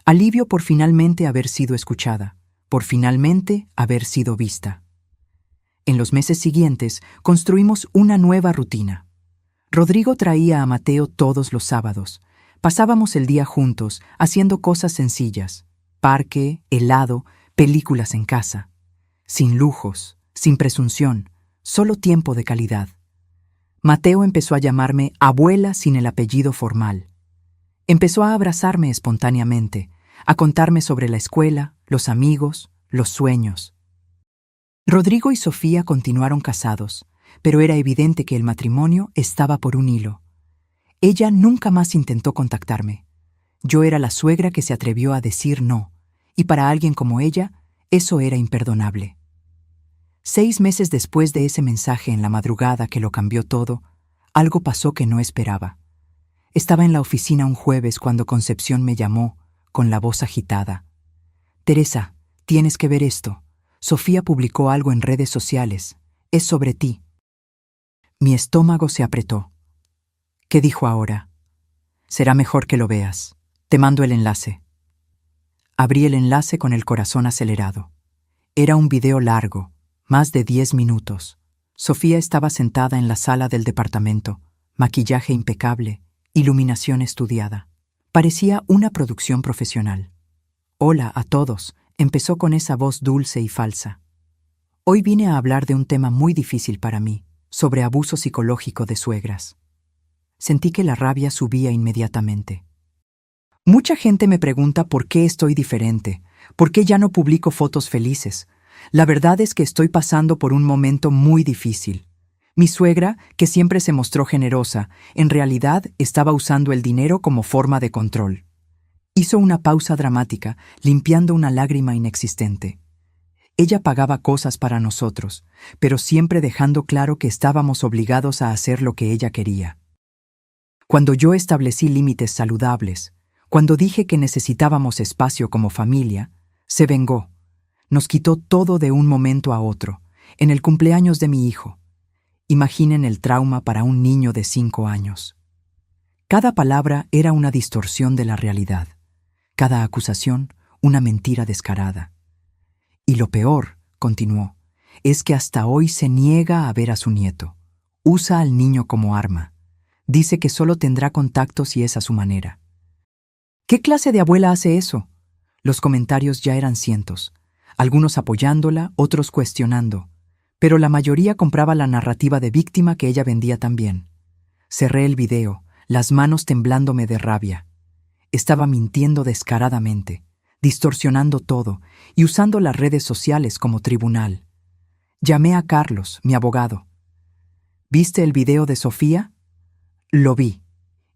Alivio por finalmente haber sido escuchada, por finalmente haber sido vista. En los meses siguientes construimos una nueva rutina. Rodrigo traía a Mateo todos los sábados. Pasábamos el día juntos, haciendo cosas sencillas: parque, helado, películas en casa. Sin lujos, sin presunción, solo tiempo de calidad. Mateo empezó a llamarme abuela sin el apellido formal. Empezó a abrazarme espontáneamente, a contarme sobre la escuela, los amigos, los sueños. Rodrigo y Sofía continuaron casados, pero era evidente que el matrimonio estaba por un hilo. Ella nunca más intentó contactarme. Yo era la suegra que se atrevió a decir no, y para alguien como ella, eso era imperdonable. 6 meses después de ese mensaje en la madrugada que lo cambió todo, algo pasó que no esperaba. Estaba en la oficina un jueves cuando Concepción me llamó, con la voz agitada. «Teresa, tienes que ver esto. Sofía publicó algo en redes sociales. Es sobre ti». Mi estómago se apretó. ¿Qué dijo ahora? Será mejor que lo veas. Te mando el enlace. Abrí el enlace con el corazón acelerado. Era un video largo, más de 10 minutos. Sofía estaba sentada en la sala del departamento, maquillaje impecable, iluminación estudiada. Parecía una producción profesional. «Hola a todos», empezó con esa voz dulce y falsa. «Hoy vine a hablar de un tema muy difícil para mí, sobre abuso psicológico de suegras». Sentí que la rabia subía inmediatamente. Mucha gente me pregunta por qué estoy diferente, por qué ya no publico fotos felices. La verdad es que estoy pasando por un momento muy difícil. Mi suegra, que siempre se mostró generosa, en realidad estaba usando el dinero como forma de control. Hizo una pausa dramática, limpiando una lágrima inexistente. Ella pagaba cosas para nosotros, pero siempre dejando claro que estábamos obligados a hacer lo que ella quería. Cuando yo establecí límites saludables, cuando dije que necesitábamos espacio como familia, se vengó. Nos quitó todo de un momento a otro, en el cumpleaños de mi hijo. Imaginen el trauma para un niño de 5 años. Cada palabra era una distorsión de la realidad. Cada acusación, una mentira descarada. Y lo peor, continuó, es que hasta hoy se niega a ver a su nieto. Usa al niño como arma. Dice que solo tendrá contacto si es a su manera. ¿Qué clase de abuela hace eso? Los comentarios ya eran cientos, algunos apoyándola, otros cuestionando, pero la mayoría compraba la narrativa de víctima que ella vendía también. Cerré el video, las manos temblándome de rabia. Estaba mintiendo descaradamente, distorsionando todo y usando las redes sociales como tribunal. Llamé a Carlos, mi abogado. ¿Viste el video de Sofía? Lo vi,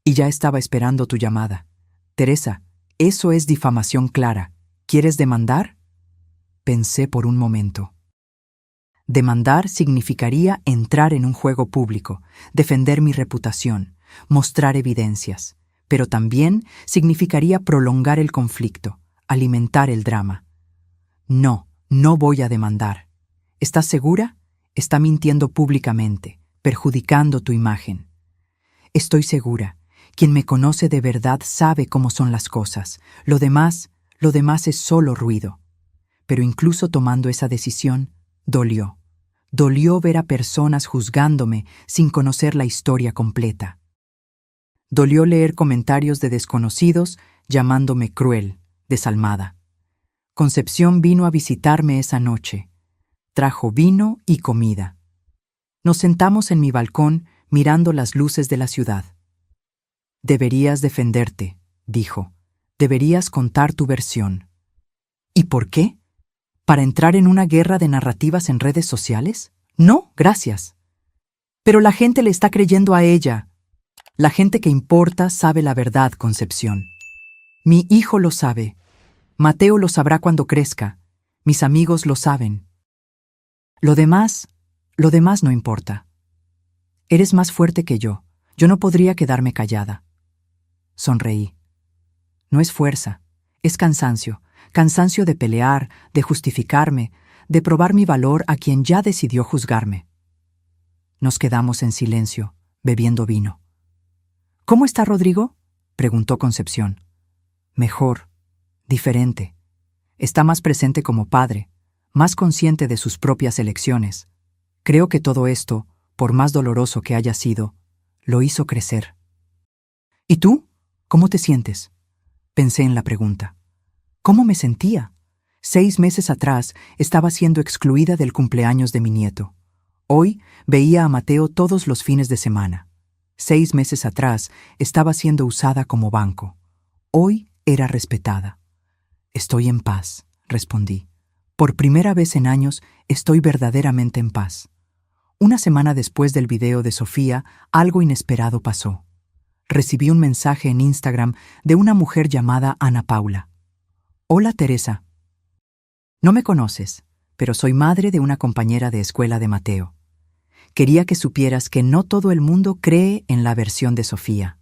y ya estaba esperando tu llamada. Teresa, eso es difamación clara. ¿Quieres demandar? Pensé por un momento. Demandar significaría entrar en un juego público, defender mi reputación, mostrar evidencias, pero también significaría prolongar el conflicto, alimentar el drama. No, no voy a demandar. ¿Estás segura? Está mintiendo públicamente, perjudicando tu imagen. Estoy segura. Quien me conoce de verdad sabe cómo son las cosas. Lo demás es solo ruido. Pero incluso tomando esa decisión, dolió. Dolió ver a personas juzgándome sin conocer la historia completa. Dolió leer comentarios de desconocidos llamándome cruel, desalmada. Concepción vino a visitarme esa noche. Trajo vino y comida. Nos sentamos en mi balcón mirando las luces de la ciudad. Deberías defenderte, dijo. Deberías contar tu versión. ¿Y por qué? ¿Para entrar en una guerra de narrativas en redes sociales? No, gracias. Pero la gente le está creyendo a ella. La gente que importa sabe la verdad, Concepción. Mi hijo lo sabe. Mateo lo sabrá cuando crezca. Mis amigos lo saben. Lo demás no importa. Eres más fuerte que yo. Yo no podría quedarme callada. Sonreí. No es fuerza, es cansancio. Cansancio de pelear, de justificarme, de probar mi valor a quien ya decidió juzgarme. Nos quedamos en silencio, bebiendo vino. ¿Cómo está Rodrigo?, preguntó Concepción. Mejor, diferente. Está más presente como padre, más consciente de sus propias elecciones. Creo que todo esto, por más doloroso que haya sido, lo hizo crecer. ¿Y tú? ¿Cómo te sientes? Pensé en la pregunta. ¿Cómo me sentía? 6 meses atrás estaba siendo excluida del cumpleaños de mi nieto. Hoy veía a Mateo todos los fines de semana. 6 meses atrás estaba siendo usada como banco. Hoy era respetada. Estoy en paz, respondí. Por primera vez en años estoy verdaderamente en paz. Una semana después del video de Sofía, algo inesperado pasó. Recibí un mensaje en Instagram de una mujer llamada Ana Paula. Hola, Teresa. No me conoces, pero soy madre de una compañera de escuela de Mateo. Quería que supieras que no todo el mundo cree en la versión de Sofía.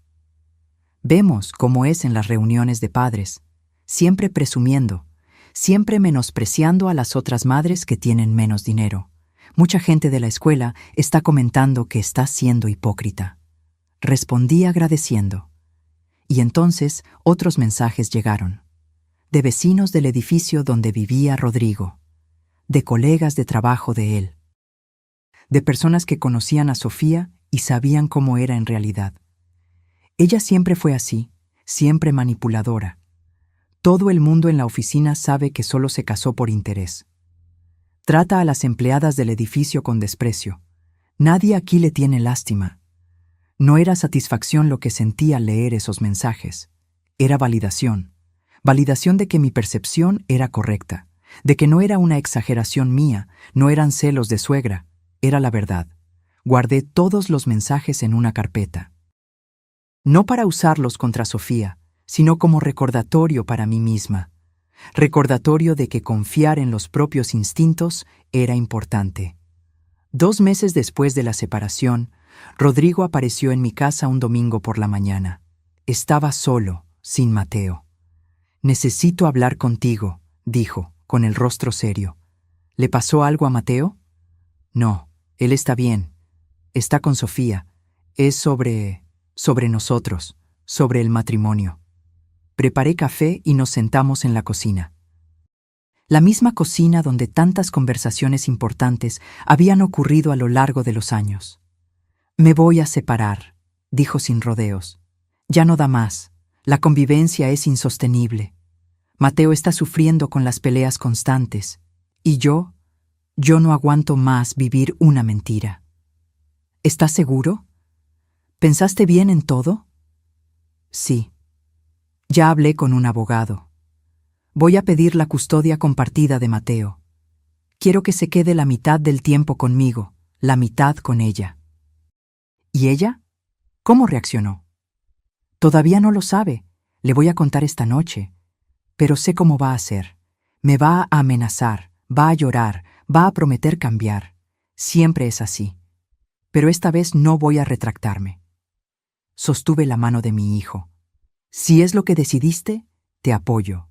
Vemos cómo es en las reuniones de padres, siempre presumiendo, siempre menospreciando a las otras madres que tienen menos dinero. Mucha gente de la escuela está comentando que estás siendo hipócrita. Respondí agradeciendo. Y entonces otros mensajes llegaron. De vecinos del edificio donde vivía Rodrigo, de colegas de trabajo de él, de personas que conocían a Sofía y sabían cómo era en realidad. Ella siempre fue así, siempre manipuladora. Todo el mundo en la oficina sabe que solo se casó por interés. Trata a las empleadas del edificio con desprecio. Nadie aquí le tiene lástima. No era satisfacción lo que sentía al leer esos mensajes. Era validación. Validación de que mi percepción era correcta, de que no era una exageración mía, no eran celos de suegra, era la verdad. Guardé todos los mensajes en una carpeta. No para usarlos contra Sofía, sino como recordatorio para mí misma. recordatorio de que confiar en los propios instintos era importante. 2 meses después de la separación, Rodrigo apareció en mi casa un domingo por la mañana. Estaba solo, sin Mateo. «Necesito hablar contigo», dijo, con el rostro serio. «¿Le pasó algo a Mateo?» «No, él está bien. Está con Sofía. Es sobre nosotros, sobre el matrimonio». Preparé café y nos sentamos en la cocina. La misma cocina donde tantas conversaciones importantes habían ocurrido a lo largo de los años. «Me voy a separar», dijo sin rodeos. «Ya no da más. La convivencia es insostenible. Mateo está sufriendo con las peleas constantes. Y yo no aguanto más vivir una mentira». «¿Estás seguro? ¿Pensaste bien en todo?» «Sí. Ya hablé con un abogado. Voy a pedir la custodia compartida de Mateo. Quiero que se quede la mitad del tiempo conmigo, la mitad con ella». ¿Y ella? ¿Cómo reaccionó? «Todavía no lo sabe. Le voy a contar esta noche. Pero sé cómo va a ser. Me va a amenazar, va a llorar, va a prometer cambiar. Siempre es así. Pero esta vez no voy a retractarme». Sostuve la mano de mi hijo. «Si es lo que decidiste, te apoyo.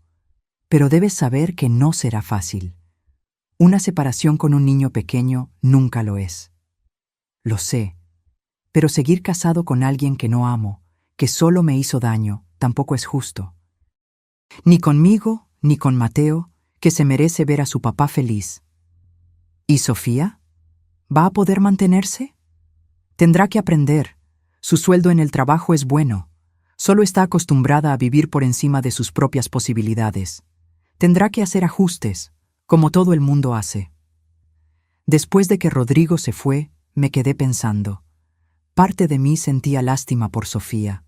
Pero debes saber que no será fácil. Una separación con un niño pequeño nunca lo es». «Lo sé. Pero seguir casado con alguien que no amo, que solo me hizo daño, tampoco es justo. Ni conmigo, ni con Mateo, que se merece ver a su papá feliz». «¿Y Sofía? ¿Va a poder mantenerse?» «Tendrá que aprender. Su sueldo en el trabajo es bueno. Solo está acostumbrada a vivir por encima de sus propias posibilidades. Tendrá que hacer ajustes, como todo el mundo hace». Después de que Rodrigo se fue, me quedé pensando. Parte de mí sentía lástima por Sofía.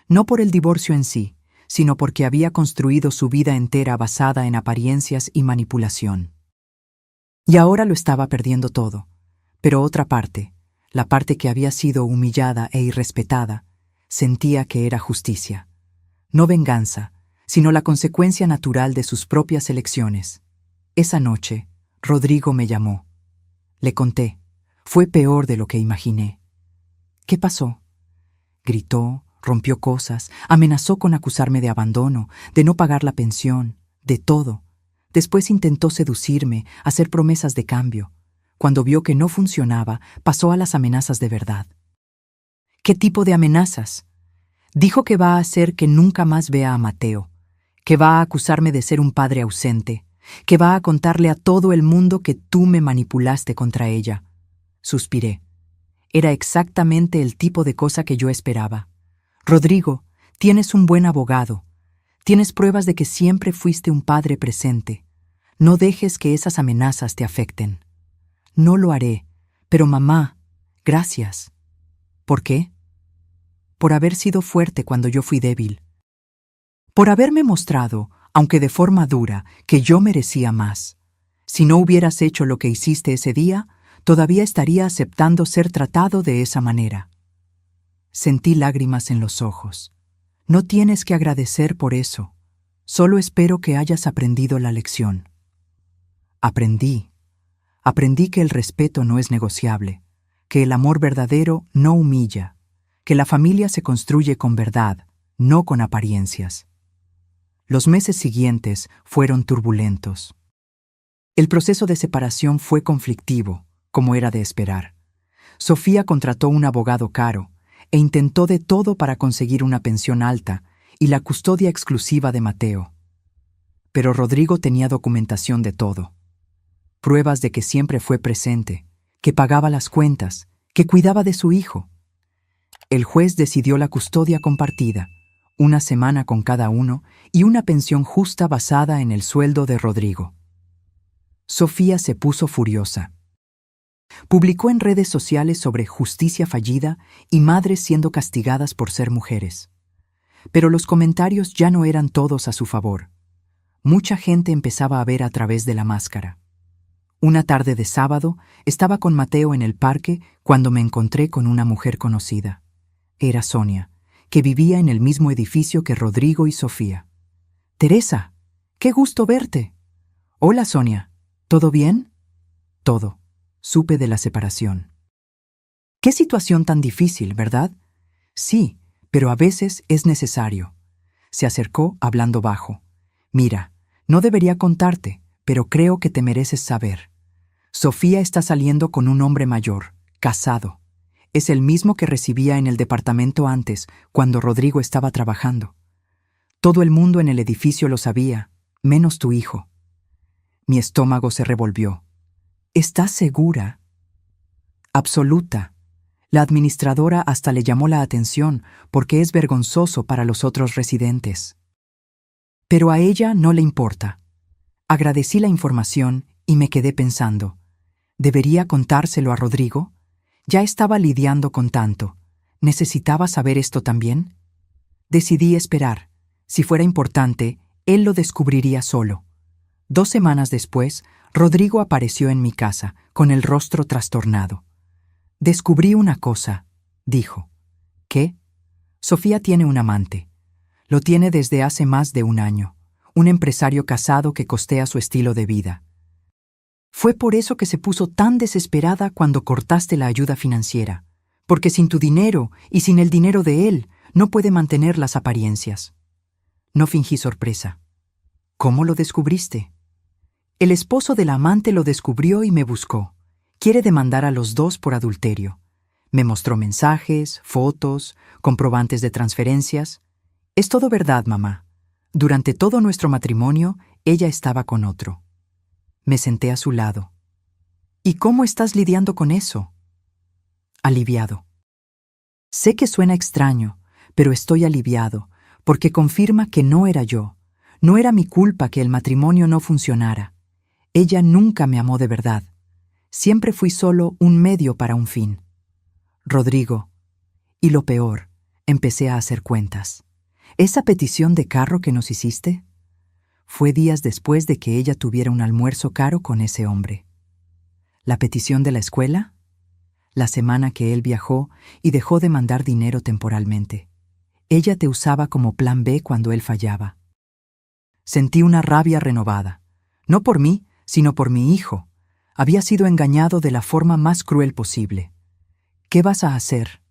No por el divorcio en sí, sino porque había construido su vida entera basada en apariencias y manipulación. Y ahora lo estaba perdiendo todo. Pero otra parte, la parte que había sido humillada e irrespetada, sentía que era justicia. No venganza, sino la consecuencia natural de sus propias elecciones. Esa noche, Rodrigo me llamó. Le conté. Fue peor de lo que imaginé. «¿Qué pasó?» Gritó, rompió cosas, amenazó con acusarme de abandono, de no pagar la pensión, de todo. Después intentó seducirme, hacer promesas de cambio. Cuando vio que no funcionaba, pasó a las amenazas de verdad. «¿Qué tipo de amenazas?» «Dijo que va a hacer que nunca más vea a Mateo, que va a acusarme de ser un padre ausente, que va a contarle a todo el mundo que tú me manipulaste contra ella». Suspiré. Era exactamente el tipo de cosa que yo esperaba. «Rodrigo, tienes un buen abogado. Tienes pruebas de que siempre fuiste un padre presente. No dejes que esas amenazas te afecten». «No lo haré, pero mamá, gracias». «¿Por qué?» «Por haber sido fuerte cuando yo fui débil. Por haberme mostrado, aunque de forma dura, que yo merecía más. Si no hubieras hecho lo que hiciste ese día, todavía estaría aceptando ser tratado de esa manera». Sentí lágrimas en los ojos. «No tienes que agradecer por eso. Solo espero que hayas aprendido la lección». Aprendí. Aprendí que el respeto no es negociable, que el amor verdadero no humilla, que la familia se construye con verdad, no con apariencias. Los meses siguientes fueron turbulentos. El proceso de separación fue conflictivo, como era de esperar. Sofía contrató un abogado caro e intentó de todo para conseguir una pensión alta y la custodia exclusiva de Mateo. Pero Rodrigo tenía documentación de todo. Pruebas de que siempre fue presente, que pagaba las cuentas, que cuidaba de su hijo. El juez decidió la custodia compartida, 1 semana con cada uno y una pensión justa basada en el sueldo de Rodrigo. Sofía se puso furiosa. Publicó en redes sociales sobre justicia fallida y madres siendo castigadas por ser mujeres. Pero los comentarios ya no eran todos a su favor. Mucha gente empezaba a ver a través de la máscara. Una tarde de sábado, estaba con Mateo en el parque cuando me encontré con una mujer conocida. Era Sonia, que vivía en el mismo edificio que Rodrigo y Sofía. «Teresa, ¡Qué gusto verte! Hola, Sonia. ¿Todo bien? Todo. Supe de la separación. Qué situación tan difícil, ¿verdad? Sí, pero a veces es necesario. Se acercó hablando bajo. Mira, no debería contarte, pero creo que te mereces saber. Sofía está saliendo con un hombre mayor, casado. Es el mismo que recibía en el departamento antes, cuando Rodrigo estaba trabajando. Todo el mundo en el edificio lo sabía, menos tu hijo. Mi estómago se revolvió. ¿Estás segura? Absoluta. La administradora hasta le llamó la atención porque es vergonzoso para los otros residentes. Pero a ella no le importa. Agradecí la información y me quedé pensando, ¿debería contárselo a Rodrigo? Ya estaba lidiando con tanto. ¿Necesitaba saber esto también? Decidí esperar. Si fuera importante, él lo descubriría solo. 2 semanas después, Rodrigo apareció en mi casa, con el rostro trastornado. Descubrí una cosa, dijo. ¿Qué? Sofía tiene un amante. Lo tiene desde hace más de 1 año. Un empresario casado que costea su estilo de vida. Fue por eso que se puso tan desesperada cuando cortaste la ayuda financiera, porque sin tu dinero y sin el dinero de él, no puede mantener las apariencias. No fingí sorpresa. ¿Cómo lo descubriste? El esposo del amante lo descubrió y me buscó. Quiere demandar a los dos por adulterio. Me mostró mensajes, fotos, comprobantes de transferencias. Es todo verdad, mamá. Durante todo nuestro matrimonio, ella estaba con otro. Me senté a su lado. ¿Y cómo estás lidiando con eso? Aliviado. Sé que suena extraño, pero estoy aliviado, porque confirma que no era yo. No era mi culpa que el matrimonio no funcionara. Ella nunca me amó de verdad. Siempre fui solo un medio para un fin. Rodrigo. Y lo peor, empecé a hacer cuentas. ¿Esa petición de carro que nos hiciste? Fue días después de que ella tuviera un almuerzo caro con ese hombre. ¿La petición de la escuela? La semana que él viajó y dejó de mandar dinero temporalmente. Ella te usaba como plan B cuando él fallaba. Sentí una rabia renovada. No por mí, sino por mi hijo. Había sido engañado de la forma más cruel posible. ¿Qué vas a hacer?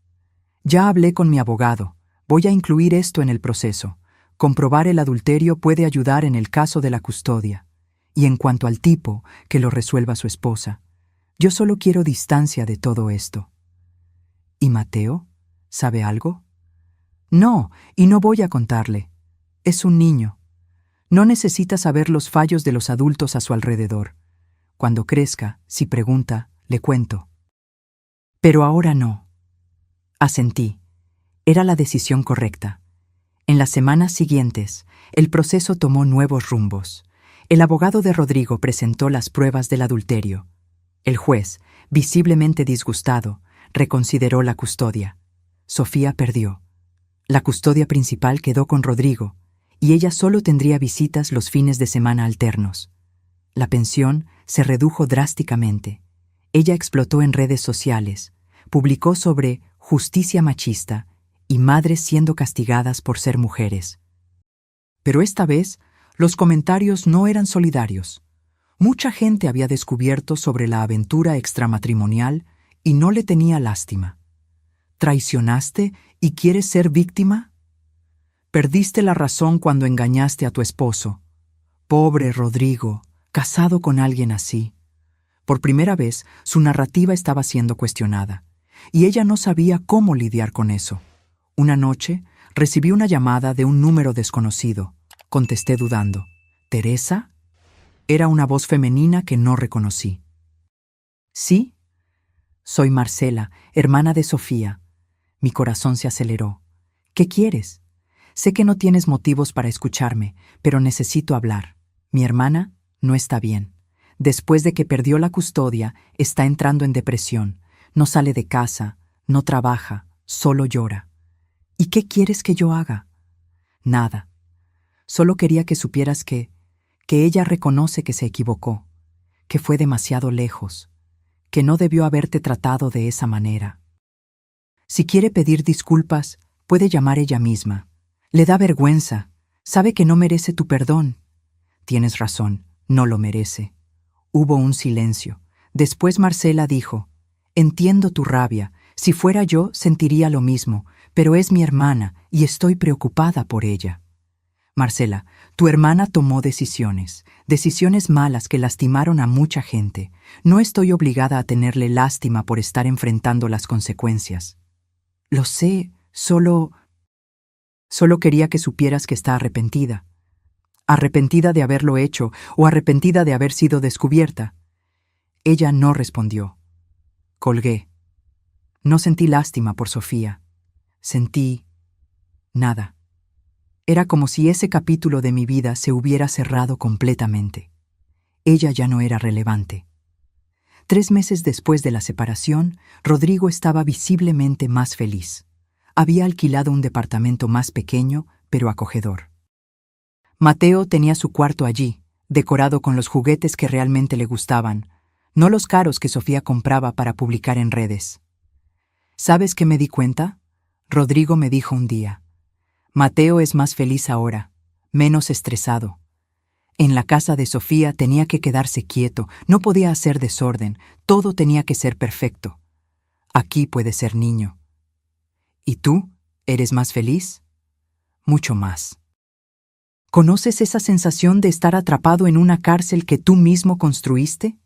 Ya hablé con mi abogado. Voy a incluir esto en el proceso. Comprobar el adulterio puede ayudar en el caso de la custodia. Y en cuanto al tipo, que lo resuelva su esposa. Yo solo quiero distancia de todo esto. ¿Y Mateo? ¿Sabe algo? No, y no voy a contarle. Es un niño. No necesita saber los fallos de los adultos a su alrededor. Cuando crezca, si pregunta, le cuento. Pero ahora no. Asentí. Era la decisión correcta. En las semanas siguientes, el proceso tomó nuevos rumbos. El abogado de Rodrigo presentó las pruebas del adulterio. El juez, visiblemente disgustado, reconsideró la custodia. Sofía perdió. La custodia principal quedó con Rodrigo, y ella solo tendría visitas los fines de semana alternos. La pensión se redujo drásticamente. Ella explotó en redes sociales, publicó sobre justicia machista y madres siendo castigadas por ser mujeres. Pero esta vez, los comentarios no eran solidarios. Mucha gente había descubierto sobre la aventura extramatrimonial y no le tenía lástima. ¿Traicionaste y quieres ser víctima? Perdiste la razón cuando engañaste a tu esposo. Pobre Rodrigo, casado con alguien así. Por primera vez, su narrativa estaba siendo cuestionada, y ella no sabía cómo lidiar con eso. Una noche, recibí una llamada de un número desconocido. Contesté dudando. ¿Teresa? Era una voz femenina que no reconocí. ¿Sí? Soy Marcela, hermana de Sofía. Mi corazón se aceleró. ¿Qué quieres? Sé que no tienes motivos para escucharme, pero necesito hablar. Mi hermana no está bien. Después de que perdió la custodia, está entrando en depresión. No sale de casa, no trabaja, solo llora. ¿Y qué quieres que yo haga? Nada. Solo quería que supieras que ella reconoce que se equivocó, que fue demasiado lejos, que no debió haberte tratado de esa manera. Si quiere pedir disculpas, puede llamar ella misma. Le da vergüenza, sabe que no merece tu perdón. Tienes razón, no lo merece. Hubo un silencio. Después Marcela dijo, entiendo tu rabia. Si fuera yo, sentiría lo mismo, pero es mi hermana y estoy preocupada por ella. Marcela, tu hermana tomó decisiones malas que lastimaron a mucha gente. No estoy obligada a tenerle lástima por estar enfrentando las consecuencias. Lo sé, solo quería que supieras que está arrepentida. Arrepentida de haberlo hecho o arrepentida de haber sido descubierta. Ella no respondió. Colgué. No sentí lástima por Sofía. Sentí nada. Era como si ese capítulo de mi vida se hubiera cerrado completamente. Ella ya no era relevante. 3 meses después de la separación, Rodrigo estaba visiblemente más feliz. Había alquilado un departamento más pequeño, pero acogedor. Mateo tenía su cuarto allí, decorado con los juguetes que realmente le gustaban, no los caros que Sofía compraba para publicar en redes. ¿Sabes qué me di cuenta? Rodrigo me dijo un día. Mateo es más feliz ahora, menos estresado. En la casa de Sofía tenía que quedarse quieto, no podía hacer desorden, todo tenía que ser perfecto. Aquí puede ser niño. ¿Y tú? ¿Eres más feliz? Mucho más. ¿Conoces esa sensación de estar atrapado en una cárcel que tú mismo construiste?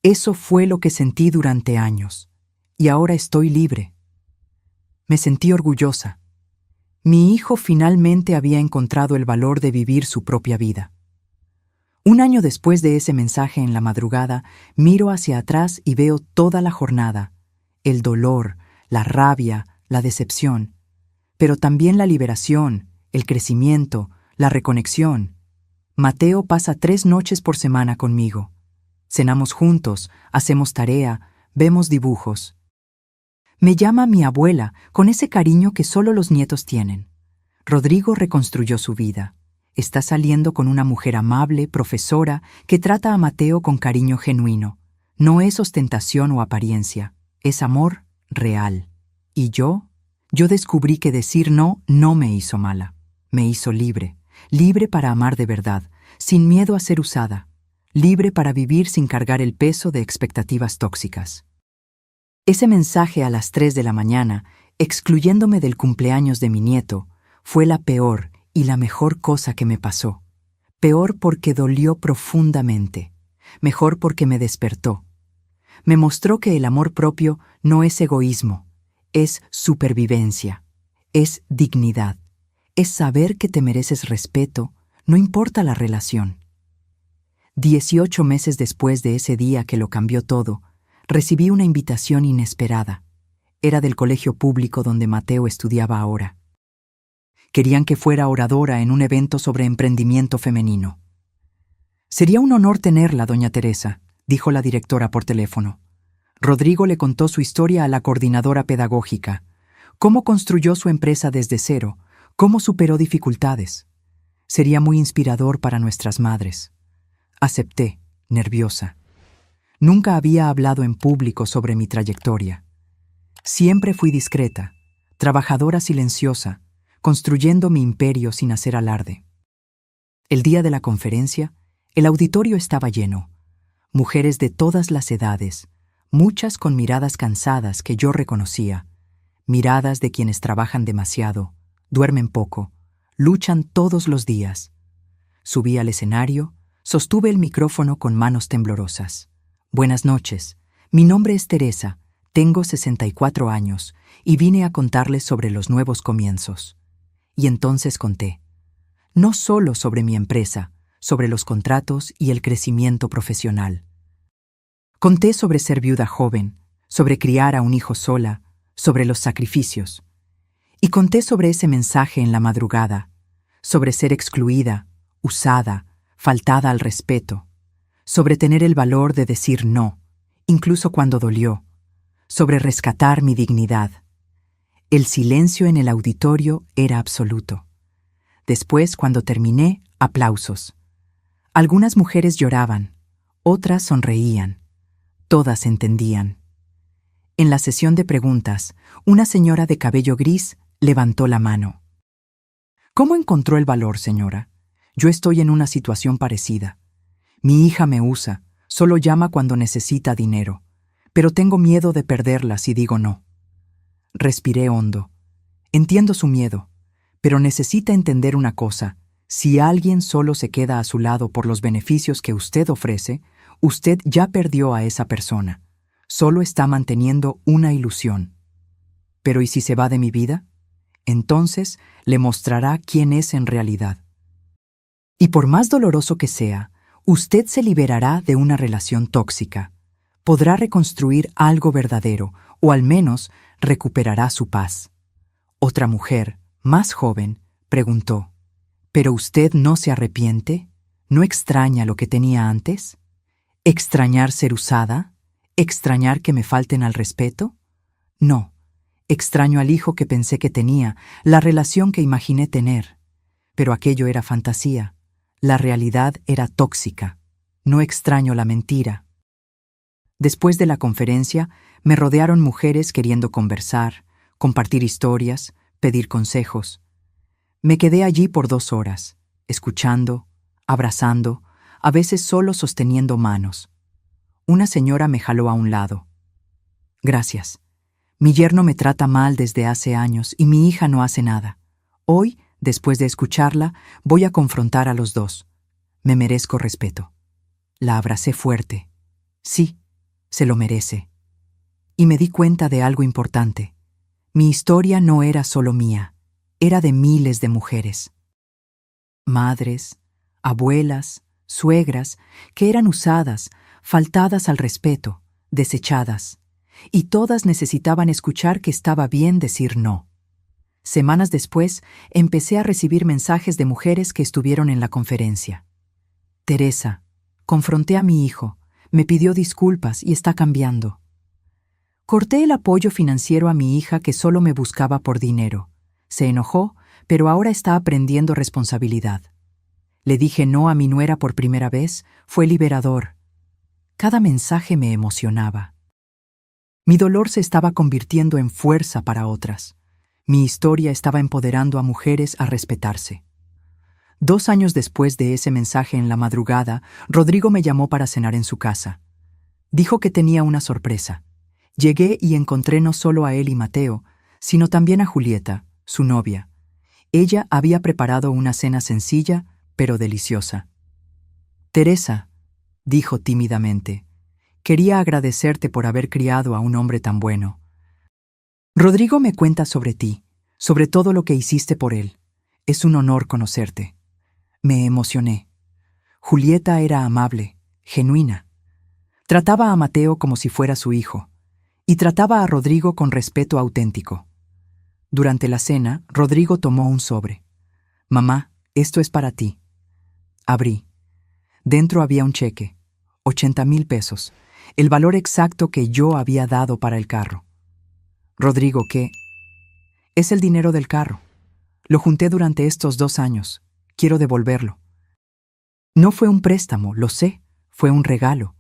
Eso fue lo que sentí durante años, y ahora estoy libre. Me sentí orgullosa. Mi hijo finalmente había encontrado el valor de vivir su propia vida. 1 año después de ese mensaje en la madrugada, miro hacia atrás y veo toda la jornada, el dolor, la rabia, la decepción, pero también la liberación, el crecimiento, la reconexión. Mateo pasa 3 noches por semana conmigo. Cenamos juntos, hacemos tarea, vemos dibujos. Me llama mi abuela con ese cariño que solo los nietos tienen. Rodrigo reconstruyó su vida. Está saliendo con una mujer amable, profesora, que trata a Mateo con cariño genuino. No es ostentación o apariencia, es amor real. ¿Y yo? Yo descubrí que decir no me hizo mala. Me hizo libre. Libre para amar de verdad, sin miedo a ser usada. Libre para vivir sin cargar el peso de expectativas tóxicas. Ese mensaje a las 3 de la mañana, excluyéndome del cumpleaños de mi nieto, fue la peor y la mejor cosa que me pasó. Peor porque dolió profundamente. Mejor porque me despertó. Me mostró que el amor propio no es egoísmo, es supervivencia, es dignidad, es saber que te mereces respeto, no importa la relación. 18 meses después de ese día que lo cambió todo, recibí una invitación inesperada. Era del colegio público donde Mateo estudiaba ahora. Querían que fuera oradora en un evento sobre emprendimiento femenino. Sería un honor tenerla, doña Teresa, dijo la directora por teléfono. Rodrigo le contó su historia a la coordinadora pedagógica, cómo construyó su empresa desde cero, cómo superó dificultades. Sería muy inspirador para nuestras madres. Acepté, nerviosa. Nunca había hablado en público sobre mi trayectoria. Siempre fui discreta, trabajadora silenciosa, construyendo mi imperio sin hacer alarde. El día de la conferencia, el auditorio estaba lleno. Mujeres de todas las edades, muchas con miradas cansadas que yo reconocía, miradas de quienes trabajan demasiado, duermen poco, luchan todos los días. Subí al escenario, sostuve el micrófono con manos temblorosas. Buenas noches, mi nombre es Teresa, tengo 64 años y vine a contarles sobre los nuevos comienzos. Y entonces conté, no solo sobre mi empresa, sobre los contratos y el crecimiento profesional. Conté sobre ser viuda joven, sobre criar a un hijo sola, sobre los sacrificios. Y conté sobre ese mensaje en la madrugada, sobre ser excluida, usada, faltada al respeto, sobre tener el valor de decir no, incluso cuando dolió, sobre rescatar mi dignidad. El silencio en el auditorio era absoluto. Después, cuando terminé, aplausos. Algunas mujeres lloraban, otras sonreían, todas entendían. En la sesión de preguntas, una señora de cabello gris levantó la mano. ¿Cómo encontró el valor, señora? Yo estoy en una situación parecida. Mi hija me usa, solo llama cuando necesita dinero, pero tengo miedo de perderla si digo no. Respiré hondo. Entiendo su miedo, pero necesita entender una cosa. Si alguien solo se queda a su lado por los beneficios que usted ofrece, usted ya perdió a esa persona. Solo está manteniendo una ilusión. Pero ¿y si se va de mi vida? Entonces le mostrará quién es en realidad. Y por más doloroso que sea, usted se liberará de una relación tóxica. Podrá reconstruir algo verdadero, o al menos recuperará su paz. Otra mujer, más joven, preguntó: ¿pero usted no se arrepiente? ¿No extraña lo que tenía antes? ¿Extrañar ser usada? ¿Extrañar que me falten al respeto? No, extraño al hijo que pensé que tenía, la relación que imaginé tener. Pero aquello era fantasía. La realidad era tóxica. No extraño la mentira. Después de la conferencia, me rodearon mujeres queriendo conversar, compartir historias, pedir consejos. Me quedé allí por 2 horas, escuchando, abrazando, a veces solo sosteniendo manos. Una señora me jaló a un lado. Gracias. Mi yerno me trata mal desde hace años y mi hija no hace nada. Hoy, después de escucharla, voy a confrontar a los dos. Me merezco respeto. La abracé fuerte. Sí, se lo merece. Y me di cuenta de algo importante. Mi historia no era solo mía, era de miles de mujeres. Madres, abuelas, suegras, que eran usadas, faltadas al respeto, desechadas, y todas necesitaban escuchar que estaba bien decir no. Semanas después, empecé a recibir mensajes de mujeres que estuvieron en la conferencia. Teresa, confronté a mi hijo, me pidió disculpas y está cambiando. Corté el apoyo financiero a mi hija que solo me buscaba por dinero. Se enojó, pero ahora está aprendiendo responsabilidad. Le dije no a mi nuera por primera vez, fue liberador. Cada mensaje me emocionaba. Mi dolor se estaba convirtiendo en fuerza para otras. Mi historia estaba empoderando a mujeres a respetarse. 2 años después de ese mensaje en la madrugada, Rodrigo me llamó para cenar en su casa. Dijo que tenía una sorpresa. Llegué y encontré no solo a él y Mateo, sino también a Julieta, su novia. Ella había preparado una cena sencilla, pero deliciosa. Teresa, dijo tímidamente, quería agradecerte por haber criado a un hombre tan bueno. Rodrigo me cuenta sobre ti, sobre todo lo que hiciste por él. Es un honor conocerte. Me emocioné. Julieta era amable, genuina. Trataba a Mateo como si fuera su hijo, y trataba a Rodrigo con respeto auténtico. Durante la cena, Rodrigo tomó un sobre. Mamá, esto es para ti. Abrí. Dentro había un cheque, 80,000 pesos, el valor exacto que yo había dado para el carro. Rodrigo, ¿qué? Es el dinero del carro. Lo junté durante estos 2 años. Quiero devolverlo. No fue un préstamo, lo sé, fue un regalo.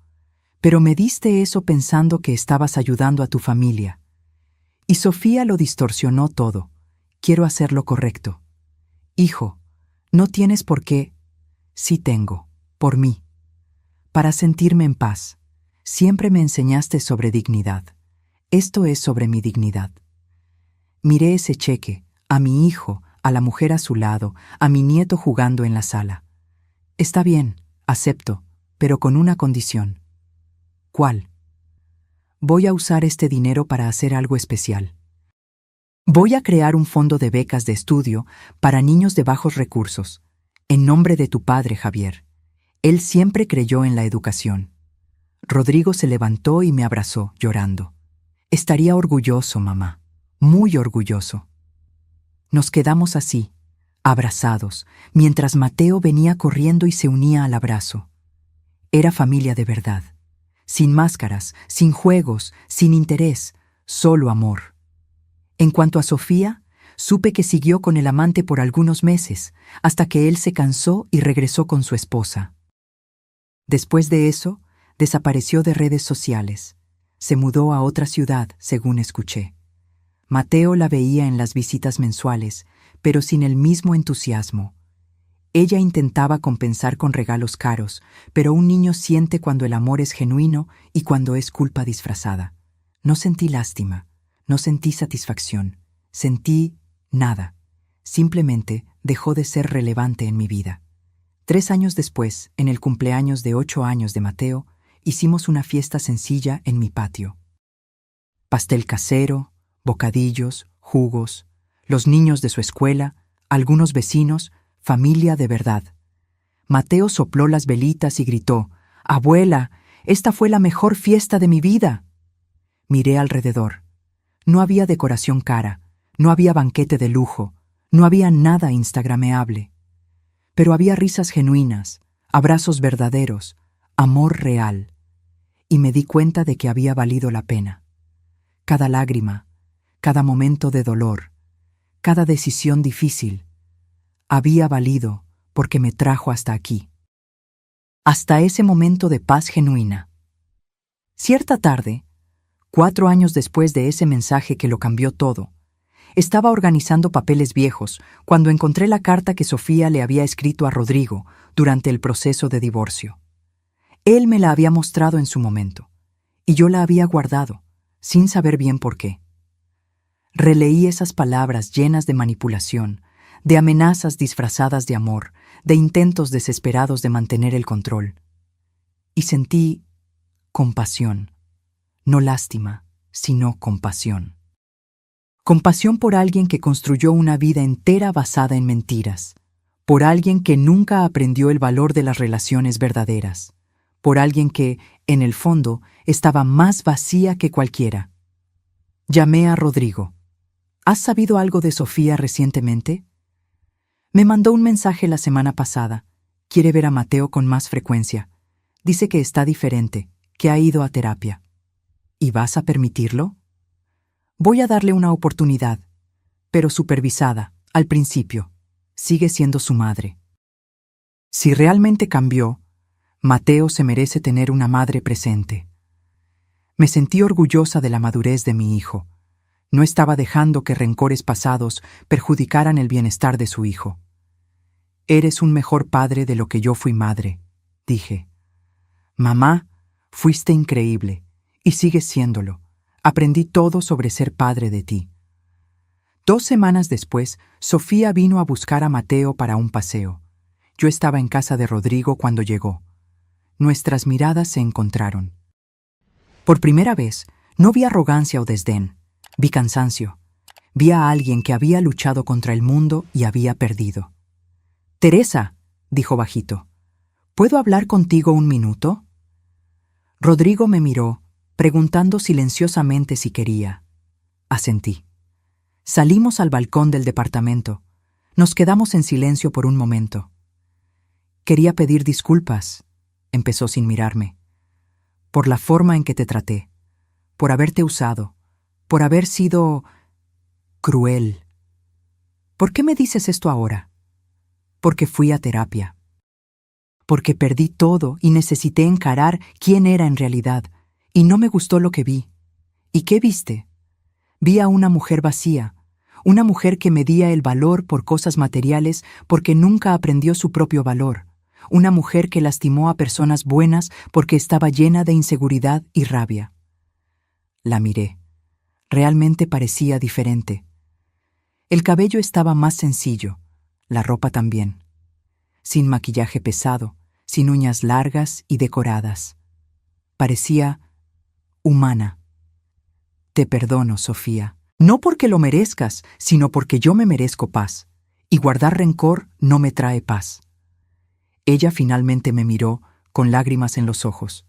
Pero me diste eso pensando que estabas ayudando a tu familia. Y Sofía lo distorsionó todo. Quiero hacer lo correcto. Hijo, no tienes por qué. Sí tengo, por mí. Para sentirme en paz. Siempre me enseñaste sobre dignidad. Esto es sobre mi dignidad. Miré ese cheque, a mi hijo, a la mujer a su lado, a mi nieto jugando en la sala. Está bien, acepto, pero con una condición. ¿Cuál? Voy a usar este dinero para hacer algo especial. Voy a crear un fondo de becas de estudio para niños de bajos recursos, en nombre de tu padre, Javier. Él siempre creyó en la educación. Rodrigo se levantó y me abrazó, llorando. Estaría orgulloso, mamá, muy orgulloso. Nos quedamos así, abrazados, mientras Mateo venía corriendo y se unía al abrazo. Era familia de verdad, sin máscaras, sin juegos, sin interés, solo amor. En cuanto a Sofía, supe que siguió con el amante por algunos meses, hasta que él se cansó y regresó con su esposa. Después de eso, desapareció de redes sociales. Se mudó a otra ciudad, según escuché. Mateo la veía en las visitas mensuales, pero sin el mismo entusiasmo. Ella intentaba compensar con regalos caros, pero un niño siente cuando el amor es genuino y cuando es culpa disfrazada. No sentí lástima, no sentí satisfacción, sentí nada. Simplemente dejó de ser relevante en mi vida. 3 años después, en el cumpleaños de 8 años de Mateo, hicimos una fiesta sencilla en mi patio. Pastel casero, bocadillos, jugos, los niños de su escuela, algunos vecinos, familia de verdad. Mateo sopló las velitas y gritó: «Abuela, esta fue la mejor fiesta de mi vida». Miré alrededor. No había decoración cara, no había banquete de lujo, no había nada instagrameable. Pero había risas genuinas, abrazos verdaderos, amor real. Y me di cuenta de que había valido la pena. Cada lágrima, cada momento de dolor, cada decisión difícil, había valido porque me trajo hasta aquí. Hasta ese momento de paz genuina. Cierta tarde, 4 años después de ese mensaje que lo cambió todo, estaba organizando papeles viejos cuando encontré la carta que Sofía le había escrito a Rodrigo durante el proceso de divorcio. Él me la había mostrado en su momento, y yo la había guardado, sin saber bien por qué. Releí esas palabras llenas de manipulación, de amenazas disfrazadas de amor, de intentos desesperados de mantener el control. Y sentí compasión, no lástima, sino compasión. Compasión por alguien que construyó una vida entera basada en mentiras, por alguien que nunca aprendió el valor de las relaciones verdaderas, por alguien que, en el fondo, estaba más vacía que cualquiera. Llamé a Rodrigo. ¿Has sabido algo de Sofía recientemente? Me mandó un mensaje la semana pasada. Quiere ver a Mateo con más frecuencia. Dice que está diferente, que ha ido a terapia. ¿Y vas a permitirlo? Voy a darle una oportunidad, pero supervisada, al principio. Sigue siendo su madre. Si realmente cambió, Mateo se merece tener una madre presente. Me sentí orgullosa de la madurez de mi hijo. No estaba dejando que rencores pasados perjudicaran el bienestar de su hijo. Eres un mejor padre de lo que yo fui madre, dije. Mamá, fuiste increíble, y sigues siéndolo. Aprendí todo sobre ser padre de ti. 2 semanas después, Sofía vino a buscar a Mateo para un paseo. Yo estaba en casa de Rodrigo cuando llegó. Nuestras miradas se encontraron. Por primera vez, no vi arrogancia o desdén. Vi cansancio. Vi a alguien que había luchado contra el mundo y había perdido. «Teresa», dijo bajito, «¿puedo hablar contigo un minuto?» Rodrigo me miró, preguntando silenciosamente si quería. Asentí. Salimos al balcón del departamento. Nos quedamos en silencio por un momento. «Quería pedir disculpas», empezó sin mirarme, «por la forma en que te traté, por haberte usado, por haber sido cruel». «¿Por qué me dices esto ahora?» «Porque fui a terapia. Porque perdí todo y necesité encarar quién era en realidad, y no me gustó lo que vi». «¿Y qué viste?» «Vi a una mujer vacía, una mujer que medía el valor por cosas materiales porque nunca aprendió su propio valor, una mujer que lastimó a personas buenas porque estaba llena de inseguridad y rabia». La miré. Realmente parecía diferente. El cabello estaba más sencillo, la ropa también. Sin maquillaje pesado, sin uñas largas y decoradas. Parecía humana. «Te perdono, Sofía. No porque lo merezcas, sino porque yo me merezco paz. Y guardar rencor no me trae paz». Ella finalmente me miró con lágrimas en los ojos.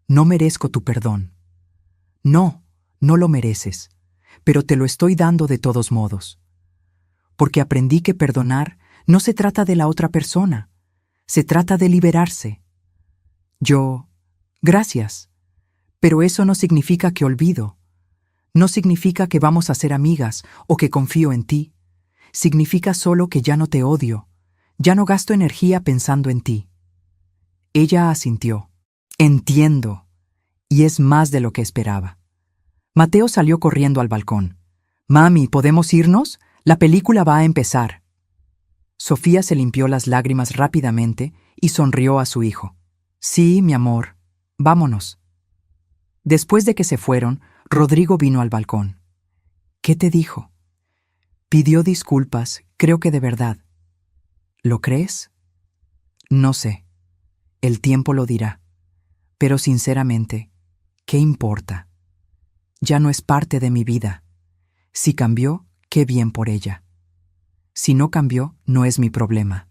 «No merezco tu perdón». «No, no lo mereces, pero te lo estoy dando de todos modos. Porque aprendí que perdonar no se trata de la otra persona, se trata de liberarse». Gracias, pero eso no significa que olvido. No significa que vamos a ser amigas o que confío en ti. Significa solo que ya no te odio, ya no gasto energía pensando en ti». Ella asintió. «Entiendo». Y es más de lo que esperaba. Mateo salió corriendo al balcón. «Mami, ¿podemos irnos? La película va a empezar». Sofía se limpió las lágrimas rápidamente y sonrió a su hijo. Sí, mi amor, vámonos. Después de que se fueron, Rodrigo vino al balcón. ¿Qué te dijo? Pidió disculpas, creo que de verdad. ¿Lo crees? No sé. El tiempo lo dirá. Pero sinceramente, ¿qué importa? Ya no es parte de mi vida. Si cambió, qué bien por ella. Si no cambió, no es mi problema.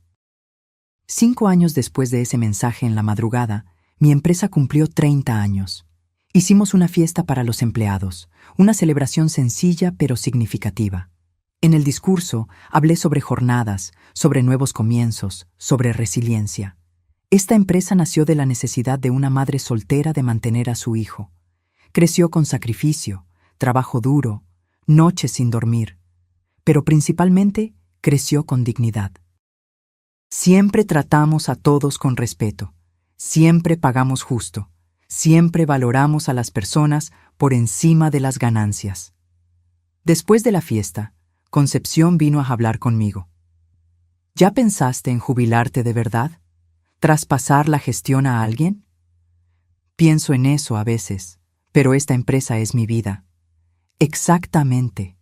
5 años después de ese mensaje en la madrugada, mi empresa cumplió 30 años. Hicimos una fiesta para los empleados, una celebración sencilla pero significativa. En el discurso hablé sobre jornadas, sobre nuevos comienzos, sobre resiliencia. Esta empresa nació de la necesidad de una madre soltera de mantener a su hijo. Creció con sacrificio, trabajo duro, noches sin dormir, pero principalmente creció con dignidad. Siempre tratamos a todos con respeto, siempre pagamos justo, siempre valoramos a las personas por encima de las ganancias. Después de la fiesta, Concepción vino a hablar conmigo. ¿Ya pensaste en jubilarte de verdad? ¿Traspasar la gestión a alguien? Pienso en eso a veces, pero esta empresa es mi vida. Exactamente,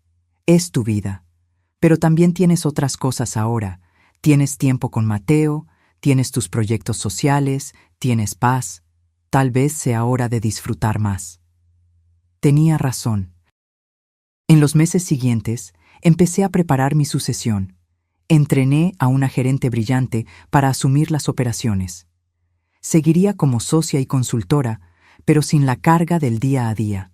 es tu vida. Pero también tienes otras cosas ahora. Tienes tiempo con Mateo, tienes tus proyectos sociales, tienes paz. Tal vez sea hora de disfrutar más. Tenía razón. En los meses siguientes, empecé a preparar mi sucesión. Entrené a una gerente brillante para asumir las operaciones. Seguiría como socia y consultora, pero sin la carga del día a día.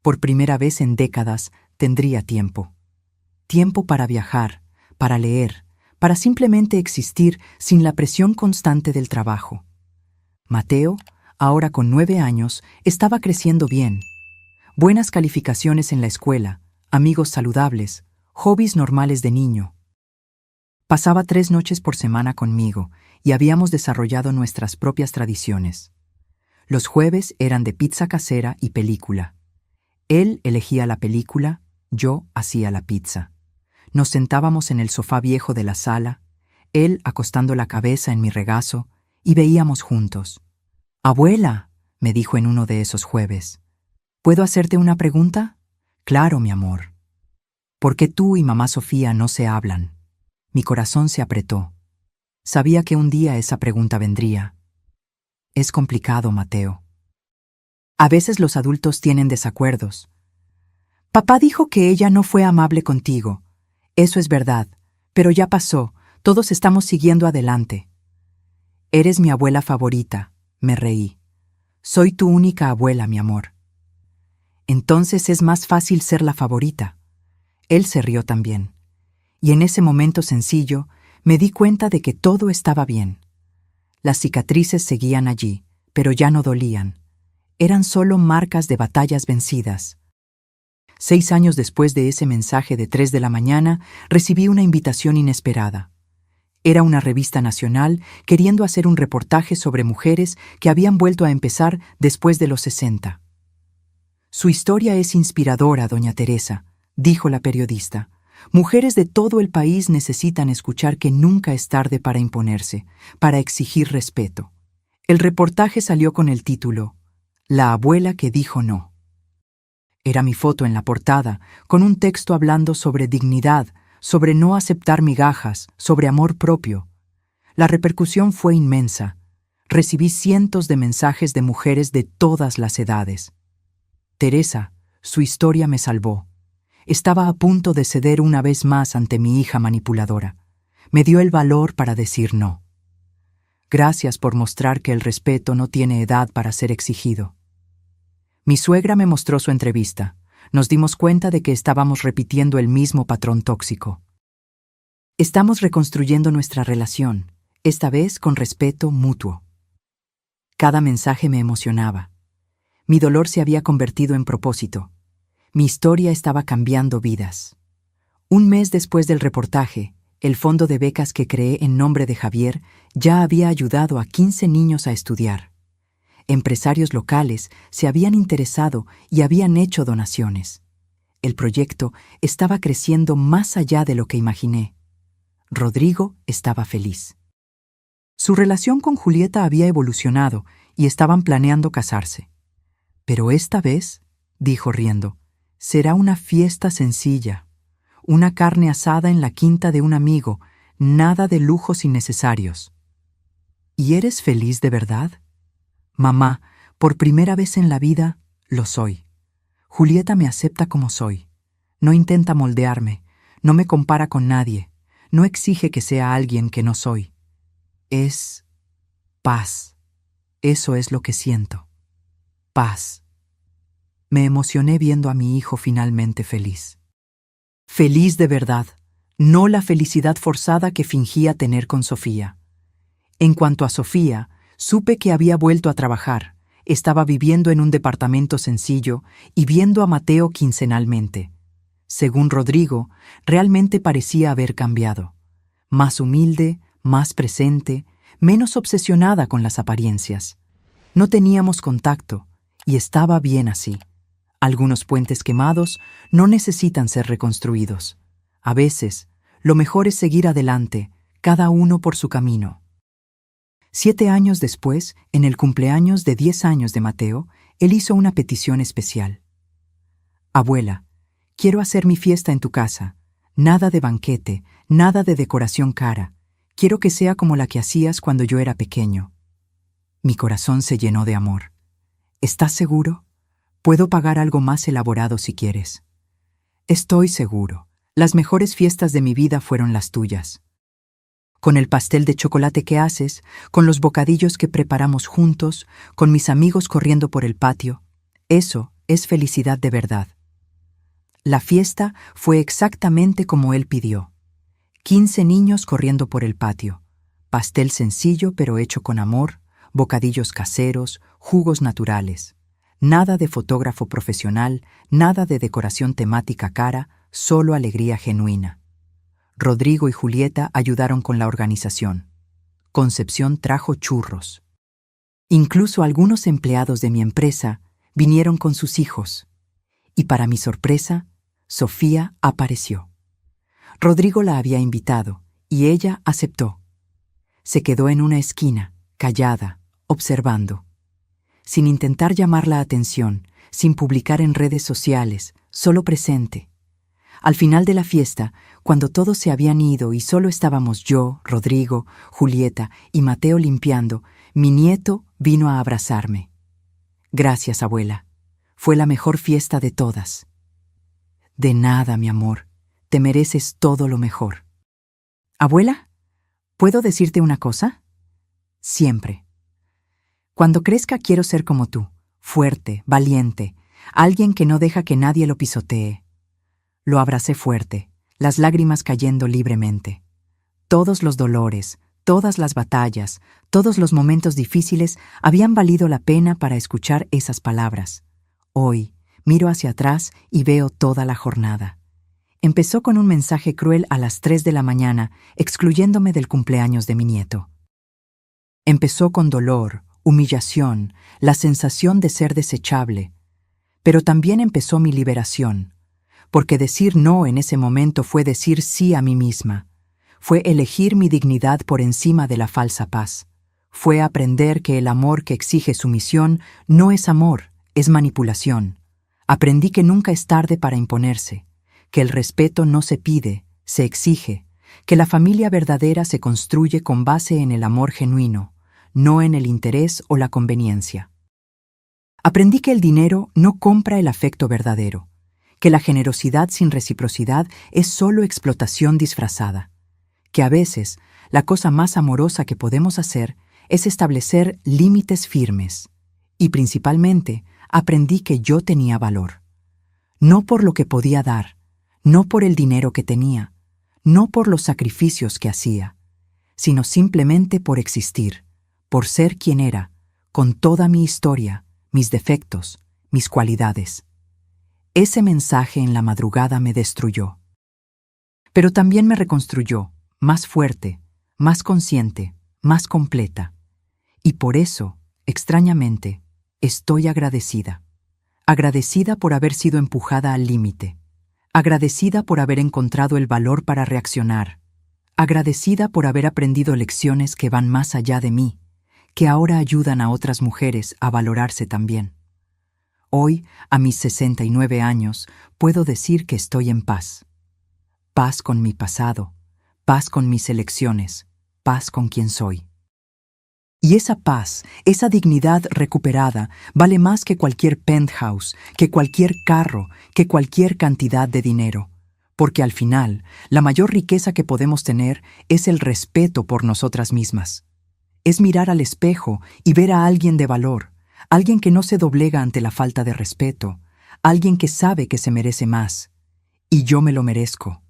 Por primera vez en décadas tendría tiempo. Tiempo para viajar, para leer, para simplemente existir sin la presión constante del trabajo. Mateo, ahora con 9 años, estaba creciendo bien. Buenas calificaciones en la escuela, amigos saludables, hobbies normales de niño. Pasaba 3 noches por semana conmigo y habíamos desarrollado nuestras propias tradiciones. Los jueves eran de pizza casera y película. Él elegía la película, yo hacía la pizza. Nos sentábamos en el sofá viejo de la sala, él acostando la cabeza en mi regazo, y veíamos juntos. «Abuela», me dijo en uno de esos jueves, «¿puedo hacerte una pregunta?» «Claro, mi amor». «¿Por qué tú y mamá Sofía no se hablan?» Mi corazón se apretó. Sabía que un día esa pregunta vendría. Es complicado, Mateo. A veces los adultos tienen desacuerdos. Papá dijo que ella no fue amable contigo. Eso es verdad, pero ya pasó, todos estamos siguiendo adelante. Eres mi abuela favorita, me reí. Soy tu única abuela, mi amor. Entonces es más fácil ser la favorita. Él se rió también. Y en ese momento sencillo, me di cuenta de que todo estaba bien. Las cicatrices seguían allí, pero ya no dolían. Eran solo marcas de batallas vencidas. 6 años después de ese mensaje de 3 de la mañana, recibí una invitación inesperada. Era una revista nacional queriendo hacer un reportaje sobre mujeres que habían vuelto a empezar después de los 60. Su historia es inspiradora, doña Teresa, dijo la periodista. Mujeres de todo el país necesitan escuchar que nunca es tarde para imponerse, para exigir respeto. El reportaje salió con el título La abuela que dijo no. Era mi foto en la portada, con un texto hablando sobre dignidad, sobre no aceptar migajas, sobre amor propio. La repercusión fue inmensa. Recibí cientos de mensajes de mujeres de todas las edades. Teresa, su historia me salvó. Estaba a punto de ceder una vez más ante mi hija manipuladora. Me dio el valor para decir no. Gracias por mostrar que el respeto no tiene edad para ser exigido. Mi suegra me mostró su entrevista. Nos dimos cuenta de que estábamos repitiendo el mismo patrón tóxico. Estamos reconstruyendo nuestra relación, esta vez con respeto mutuo. Cada mensaje me emocionaba. Mi dolor se había convertido en propósito. Mi historia estaba cambiando vidas. Un mes después del reportaje, el fondo de becas que creé en nombre de Javier ya había ayudado a 15 niños a estudiar. Empresarios locales se habían interesado y habían hecho donaciones. El proyecto estaba creciendo más allá de lo que imaginé. Rodrigo estaba feliz. Su relación con Julieta había evolucionado y estaban planeando casarse. Pero esta vez, dijo riendo, será una fiesta sencilla, una carne asada en la quinta de un amigo, nada de lujos innecesarios. ¿Y eres feliz de verdad? Mamá, por primera vez en la vida, lo soy. Julieta me acepta como soy. No intenta moldearme, no me compara con nadie, no exige que sea alguien que no soy. Es paz. Eso es lo que siento. Paz. Me emocioné viendo a mi hijo finalmente feliz. Feliz de verdad, no la felicidad forzada que fingía tener con Sofía. En cuanto a Sofía, supe que había vuelto a trabajar, estaba viviendo en un departamento sencillo y viendo a Mateo quincenalmente. Según Rodrigo, realmente parecía haber cambiado. Más humilde, más presente, menos obsesionada con las apariencias. No teníamos contacto, y estaba bien así. Algunos puentes quemados no necesitan ser reconstruidos. A veces, lo mejor es seguir adelante, cada uno por su camino. 7 años después, en el cumpleaños de 10 años de Mateo, él hizo una petición especial. Abuela, quiero hacer mi fiesta en tu casa. Nada de banquete, nada de decoración cara. Quiero que sea como la que hacías cuando yo era pequeño. Mi corazón se llenó de amor. ¿Estás seguro? Puedo pagar algo más elaborado si quieres. Estoy seguro. Las mejores fiestas de mi vida fueron las tuyas. Con el pastel de chocolate que haces, con los bocadillos que preparamos juntos, con mis amigos corriendo por el patio. Eso es felicidad de verdad. La fiesta fue exactamente como él pidió. 15 niños corriendo por el patio. Pastel sencillo pero hecho con amor, bocadillos caseros, jugos naturales. Nada de fotógrafo profesional, nada de decoración temática cara, solo alegría genuina. Rodrigo y Julieta ayudaron con la organización. Concepción trajo churros. Incluso algunos empleados de mi empresa vinieron con sus hijos. Y para mi sorpresa, Sofía apareció. Rodrigo la había invitado y ella aceptó. Se quedó en una esquina, callada, observando. Sin intentar llamar la atención, sin publicar en redes sociales, solo presente. Al final de la fiesta, cuando todos se habían ido y solo estábamos yo, Rodrigo, Julieta y Mateo limpiando, mi nieto vino a abrazarme. Gracias, abuela. Fue la mejor fiesta de todas. De nada, mi amor. Te mereces todo lo mejor. Abuela, ¿puedo decirte una cosa? Siempre. Cuando crezca quiero ser como tú, fuerte, valiente, alguien que no deja que nadie lo pisotee. Lo abracé fuerte, las lágrimas cayendo libremente. Todos los dolores, todas las batallas, todos los momentos difíciles habían valido la pena para escuchar esas palabras. Hoy, miro hacia atrás y veo toda la jornada. Empezó con un mensaje cruel a las 3 de la mañana, excluyéndome del cumpleaños de mi nieto. Empezó con dolor, humillación, la sensación de ser desechable. Pero también empezó mi liberación, porque decir no en ese momento fue decir sí a mí misma. Fue elegir mi dignidad por encima de la falsa paz. Fue aprender que el amor que exige sumisión no es amor, es manipulación. Aprendí que nunca es tarde para imponerse, que el respeto no se pide, se exige, que la familia verdadera se construye con base en el amor genuino, no en el interés o la conveniencia. Aprendí que el dinero no compra el afecto verdadero, que la generosidad sin reciprocidad es solo explotación disfrazada, que a veces la cosa más amorosa que podemos hacer es establecer límites firmes, y principalmente aprendí que yo tenía valor. No por lo que podía dar, no por el dinero que tenía, no por los sacrificios que hacía, sino simplemente por existir, por ser quien era, con toda mi historia, mis defectos, mis cualidades. Ese mensaje en la madrugada me destruyó. Pero también me reconstruyó, más fuerte, más consciente, más completa. Y por eso, extrañamente, estoy agradecida. Agradecida por haber sido empujada al límite. Agradecida por haber encontrado el valor para reaccionar. agradecida por haber aprendido lecciones que van más allá de mí, que ahora ayudan a otras mujeres a valorarse también. Hoy, a mis 69 años, puedo decir que estoy en paz. Paz con mi pasado, paz con mis elecciones, paz con quien soy. Y esa paz, esa dignidad recuperada, vale más que cualquier penthouse, que cualquier carro, que cualquier cantidad de dinero. Porque al final, la mayor riqueza que podemos tener es el respeto por nosotras mismas. Es mirar al espejo y ver a alguien de valor, alguien que no se doblega ante la falta de respeto, alguien que sabe que se merece más. Y yo me lo merezco.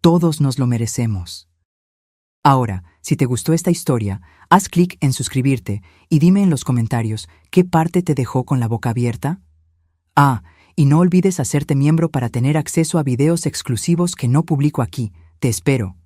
Todos nos lo merecemos. Ahora, si te gustó esta historia, haz clic en suscribirte y dime en los comentarios qué parte te dejó con la boca abierta. Y no olvides hacerte miembro para tener acceso a videos exclusivos que no publico aquí. Te espero.